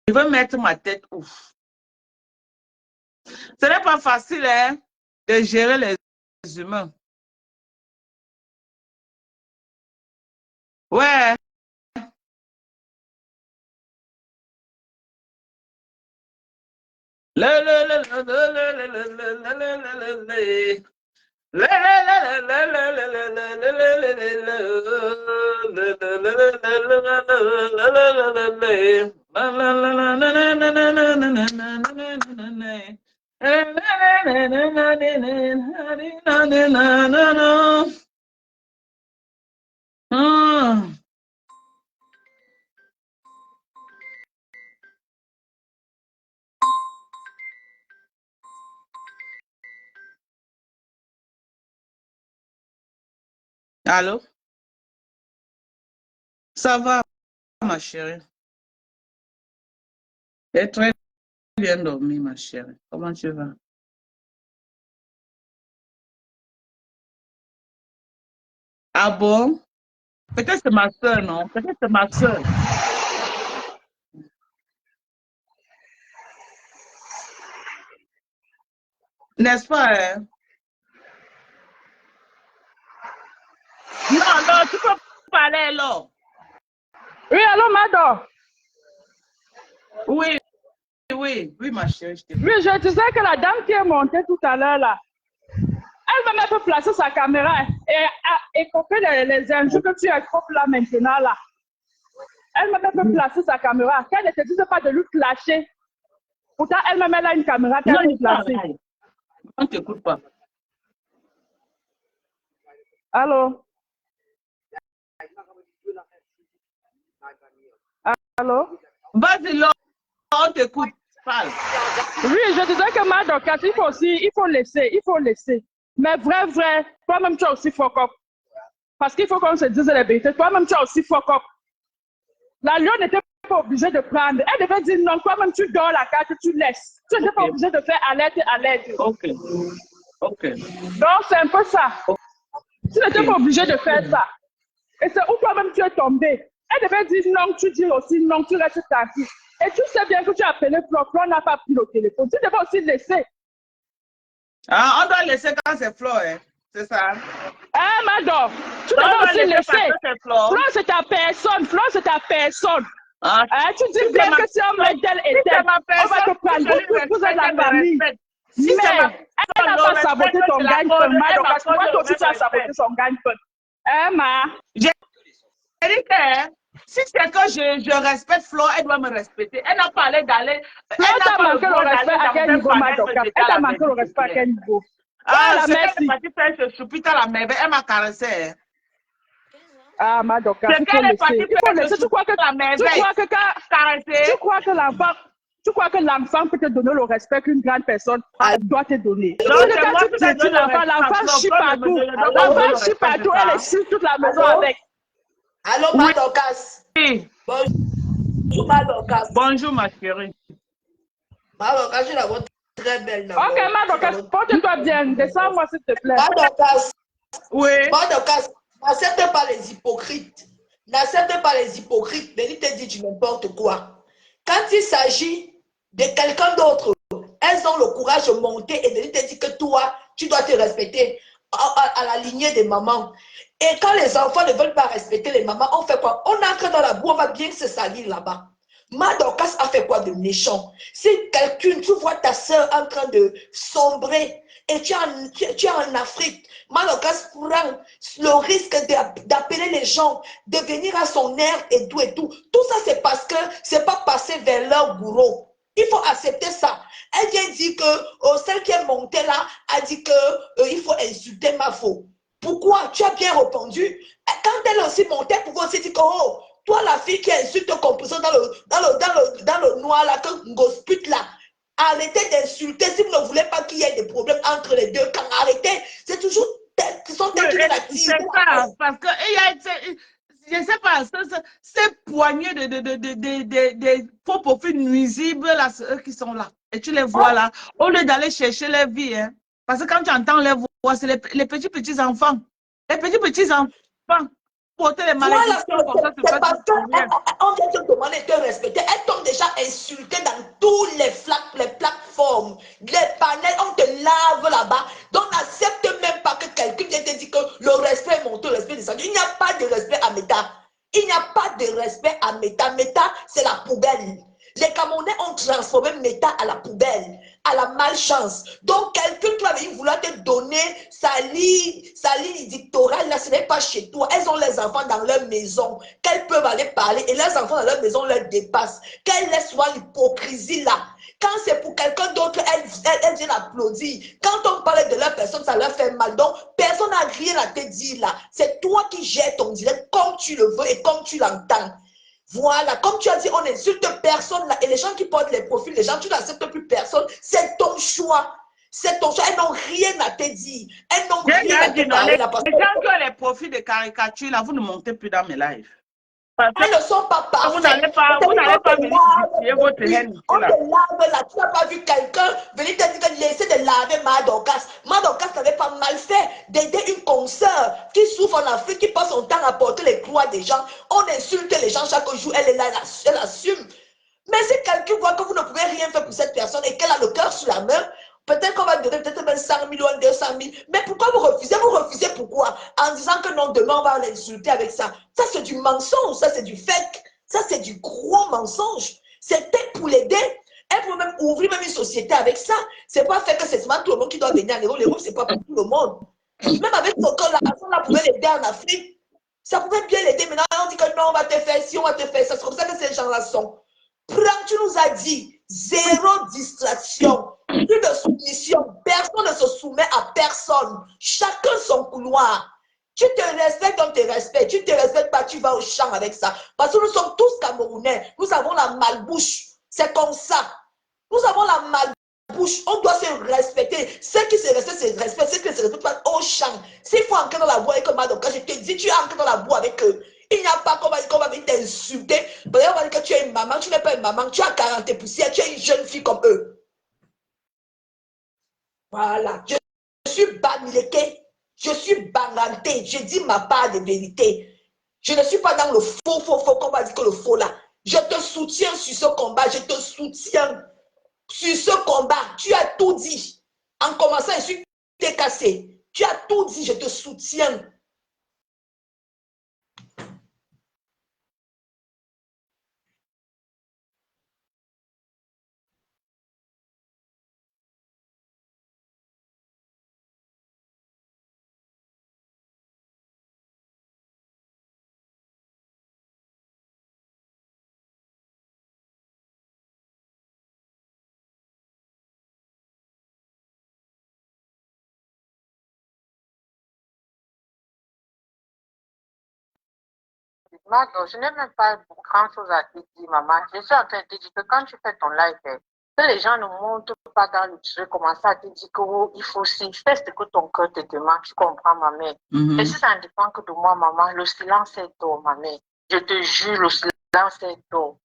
Je veux mettre ma tête où? Ce n'est pas facile hein, de gérer les humains. Ouais. Allô? Ça va, ma chérie? J'ai très bien dormi, ma chérie. Comment tu vas? Ah bon? Peut-être c'est ma soeur, non? Peut-être c'est ma soeur. N'est-ce pas? Hein? Non, non, tu peux parler là. Oui, allô, Mado? Oui, oui, ma chérie. Oui, je disais que la dame qui est montée tout à l'heure là, elle va même placer sa caméra et écoper les injures que tu écopes là maintenant là. Elle va même placer sa caméra. Qu'elle ne te dise pas de lui flasher. Pourtant, elle-même elle a une caméra qu'elle peut placer. On ne t'écoute pas. Allô? Allô? Vas-y là, on t'écoute. Parle. Oui, je disais que Madoka, il faut laisser. Mais vrai, toi-même tu as aussi fuck up. Parce qu'il faut qu'on se dise la vérité. Toi-même tu as aussi fuck up. La lionne n'était pas obligée de prendre. Elle devait dire non, toi-même tu dors la carte, tu laisses. Tu n'étais pas obligé de faire alerte. Ok. Donc c'est un peu ça. Tu n'étais pas obligé de faire ça. Et c'est où toi-même tu es tombé. Elle devait dire non, tu dis aussi non, tu restes tranquille. Et tu sais bien que tu as appelé Flo n'a pas pris le téléphone. Tu devais aussi laisser. Ah, on doit laisser quand c'est Flo, hein? C'est ça? Ah, Mado, tu devais aussi laisser. Flo, c'est ta personne. Ah, tu dis bien que si on met tel et tel, on va te prendre. Vous êtes la famille. Si mais elle n'a pas saboté ton gagne-pain, Mado, parce que toi aussi tu as saboté son gagne-pain. Hein, Ma? J'ai dit que si c'est que je respecte Flo, elle doit me respecter. Elle n'a pas allé d'aller. Flo t'a manqué le respect à quel niveau, Madoka? Elle t'a manqué le respect à quel niveau? Ah, c'est qu'elle est partie faire ce choupita à la merveille, elle m'a caressé. Ah, Madoka, il faut laisser. Tu crois que l'enfant peut te donner le respect qu'une grande personne doit te donner. L'enfant chie partout. L'enfant chie partout, elle est sur toute la maison avec. Allô, Madokas. Oui. Bonjour, Madokas. Bonjour, ma chérie. Madokas, je la vois très belle. Ok, Madokas, porte-toi bien. Descends-moi, s'il te plaît. Madokas. Oui. Madokas, n'accepte pas les hypocrites. N'accepte pas les hypocrites. Denis te dit du n'importe quoi. Quand il s'agit de quelqu'un d'autre, elles ont le courage de monter et Denis te dit que toi, tu dois te respecter à la lignée des mamans. Et quand les enfants ne veulent pas respecter les mamans, on fait quoi? On entre dans la boue, on va bien se salir là-bas. Madokas a fait quoi de méchant? Si quelqu'un, tu vois ta soeur en train de sombrer et tu es en Afrique, Madokas prend le risque d'appeler les gens, de venir à son air et tout et tout. Tout ça, c'est parce que c'est pas passé vers leur bourreau. Il faut accepter ça. Elle vient dire que celle qui est montée là a dit que il faut insulter ma faux. Pourquoi? Tu as bien répondu. Quand elle aussi montait, pourquoi aussi dire que oh, toi la fille qui insulte composant dans le noir là, que gospute là, arrêtez d'insulter si vous ne voulez pas qu'il y ait des problèmes entre les deux. Quand arrêtez, c'est toujours qui sont tels qui la tirent. C'est ça, parce que je ne sais pas, ces poignées de faux profils nuisibles là, eux qui sont là. Et tu les vois là, au lieu d'aller chercher leur vie, hein, parce que quand tu entends les voix, c'est les petits enfants. Les petits enfants porter les malédictions comme ça. C'est parce qu'on vient te demander de te respecter. Elles t'ont déjà insulté dans toutes les plateformes, les panels, on te lave là-bas. Donc n'accepte même pas que quelqu'un vienne te dire que le respect est monté, le respect est descendu. Il n'y a pas de respect à Meta. Il n'y a pas de respect à Meta. Meta, c'est la poubelle. Les Camerounais ont transformé Meta à la poubelle, à la malchance. Donc, quelqu'un qui va venir vouloir te donner sa ligne édictorale, là, ce n'est pas chez toi. Elles ont les enfants dans leur maison, qu'elles peuvent aller parler, et leurs enfants dans leur maison leur dépassent. Qu'elles laissent voir l'hypocrisie là. Quand c'est pour quelqu'un d'autre, elles viennent applaudir. Quand on parle de leur personne, ça leur fait mal. Donc, personne n'a rien à te dire là. C'est toi qui gères ton direct comme tu le veux et comme tu l'entends. Voilà, comme tu as dit, on n'insulte personne là. Et les gens qui portent les profils, les gens, tu n'acceptes plus personne. C'est ton choix. C'est ton choix. Elles n'ont rien à te dire. Elles n'ont rien à te parler là. Les gens qui ont les profils de caricature là, vous ne montez plus dans mes lives. Elles ne sont pas parfaites. Vous n'allez pas venir justifier votre haine. On te lave là. Tu n'as pas vu quelqu'un venir te dire que laissez de laver Ma Dorcas. Ma Dorcas n'avait pas mal fait d'aider une consoeur qui souffre en Afrique, qui passe son temps à porter les croix des gens. On insulte les gens chaque jour. Elle est là, elle assume. Mais si quelqu'un voit que vous ne pouvez rien faire pour cette personne et qu'elle a le cœur sur la main, peut-être qu'on va donner peut-être même 100 000 ou 200 000. Mais pourquoi vous refusez? Vous refusez pourquoi? En disant que non, demain on va l'insulter avec ça. Ça c'est du mensonge, ça c'est du fake. Ça c'est du gros mensonge. C'était pour l'aider. Elle peut même ouvrir même une société avec ça. C'est pas fait que c'est seulement tout le monde qui doit venir à l'Héros. L'Héros c'est pas pour tout le monde. Même avec son corps, la personne là pouvait l'aider en Afrique. Ça pouvait bien l'aider. Maintenant on dit que non, on va te faire ci, on va te faire ça. C'est comme ça que ces gens-là sont. Prends, tu nous as dit, zéro distraction, plus de soumission, personne ne se soumet à personne, chacun son couloir. Tu te respectes, on te respecte, tu ne te respectes pas, tu vas au champ avec ça. Parce que nous sommes tous Camerounais, nous avons la malbouche, c'est comme ça. Nous avons la malbouche, on doit se respecter. Ceux qui se respectent, ceux qui ne se respectent pas au champ. S'il faut entrer dans la boue avec un Madoka, je te dis, tu entres dans la boue avec eux. Il n'y a pas qu'on va venir t'insulter. On va dire que tu es une maman, tu n'es pas une maman, tu as 40 poussières, tu es une jeune fille comme eux. Voilà. Je suis Bamileke, je suis Banganté, je dis ma part de vérité. Je ne suis pas dans le faux qu'on va dire que le faux là. Je te soutiens sur ce combat, je te soutiens sur ce combat. Tu as tout dit. En commençant, je suis cassé. Tu as tout dit, je te soutiens. Margot, je n'ai même pas grand-chose à te dire, maman. Je suis en train de te dire que quand tu fais ton live, que les gens ne montent pas dans le truc, commencer à te dire que oh, il faut aussi faire ce que ton cœur te demande. Tu comprends, ma mère? Et si ça ne dépend que de moi, maman, le silence est d'or, ma mère. Je te jure, le silence est d'or.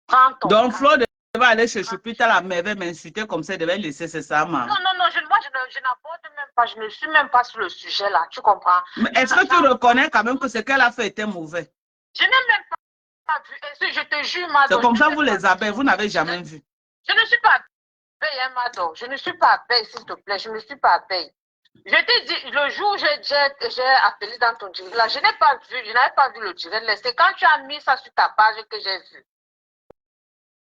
Prends ton Donc, Flo devait aller chercher plus tard, la mère devait m'insulter comme ça, elle devait laisser, c'est ça, maman. Non, moi, je n'aborde même pas, je ne suis même pas sur le sujet là, tu comprends? Mais est-ce que tu reconnais quand même que ce qu'elle a fait était mauvais? Je n'ai même pas vu. Et je te jure, Mado. C'est comme ça, vous les abeilles, vous n'avez jamais vu. Je ne suis pas abeille, hein, Mado. Je ne suis pas abeille, s'il te plaît. Je ne suis pas abeille. Je t'ai dit, le jour où j'ai appelé dans ton direct, là, je n'avais pas vu le direct. C'est quand tu as mis ça sur ta page que j'ai vu.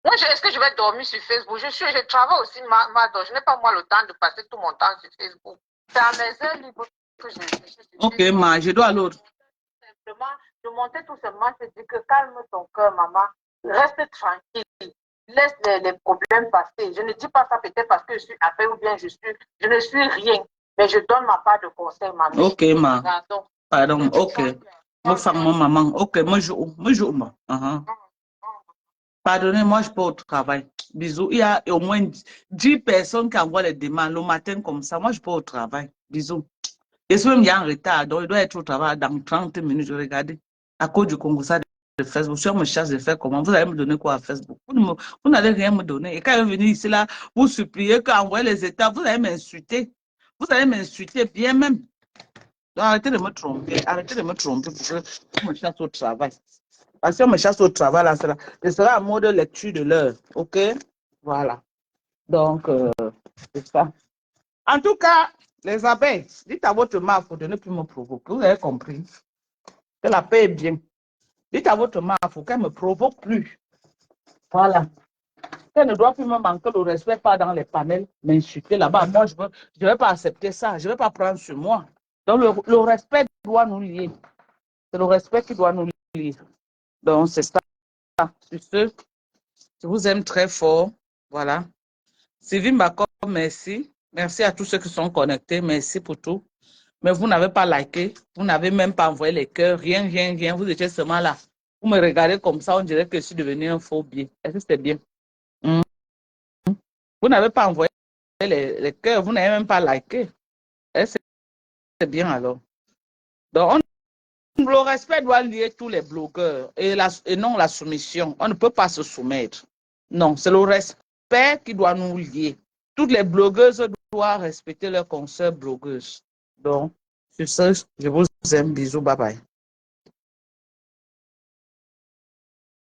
Moi, est-ce que je vais dormir sur Facebook? Je travaille aussi, Mado. Je n'ai pas, moi, le temps de passer tout mon temps sur Facebook. C'est à mes heures libres que je réfléchis. Ok, ma, je dois à l'autre. Simplement, je montais tout simplement, je dis que calme ton cœur, maman. Reste tranquille. Laisse les problèmes passer. Je ne dis pas ça peut-être parce que je suis abeille ou bien je ne suis rien. Mais je donne ma part de conseil, maman. Ok, ma. Pardon, ok. Moi, femme, mon maman. Ok, moi, je ma. Pardonnez-moi, je peux au travail. Bisous. Il y a au moins 10 personnes qui envoient les demandes le matin comme ça. Moi, je peux au travail. Bisous. Et si même il y a un retard, donc il doit être au travail dans 30 minutes. Regardez. À cause du Congo, ça de Facebook. Si on me cherche de faire comment, vous allez me donner quoi à Facebook? Vous n'allez rien me donner. Et quand je vais venir ici, là, vous supplier qu'envoyer les états, vous allez m'insulter. Vous allez m'insulter bien même. Donc arrêtez de me tromper. Arrêtez de me tromper pour que je me cherche au travail. Parce que si on me cherche au travail, là, ce sera un mot de lecture de l'heure. OK? Voilà. Donc, c'est ça. En tout cas, les abeilles, dites à votre mère pour ne plus me provoquer. Vous avez compris? Que la paix est bien. Dites à votre mère, il faut qu'elle ne me provoque plus. Voilà. Elle ne doit plus me manquer le respect, pas dans les panels, m'insulter là-bas. Moi, je ne vais pas accepter ça. Je ne vais pas prendre sur moi. Donc, le respect doit nous lier. C'est le respect qui doit nous lier. Donc, c'est ça. Sur ce, je vous aime très fort. Voilà. Sylvie Mbako, merci. Merci à tous ceux qui sont connectés. Merci pour tout. Mais vous n'avez pas liké. Vous n'avez même pas envoyé les cœurs. Rien, rien, rien. Vous étiez seulement là. Vous me regardez comme ça, on dirait que je suis devenu un faux bien. Est-ce que c'était bien? Vous n'avez pas envoyé les cœurs. Vous n'avez même pas liké. Est-ce que c'est bien alors? Donc, Le respect doit lier tous les blogueurs et non la soumission. On ne peut pas se soumettre. Non, c'est le respect qui doit nous lier. Toutes les blogueuses doivent respecter leurs consoeurs blogueuses. Donc, sur ce, je vous aime. Bisous, bye bye.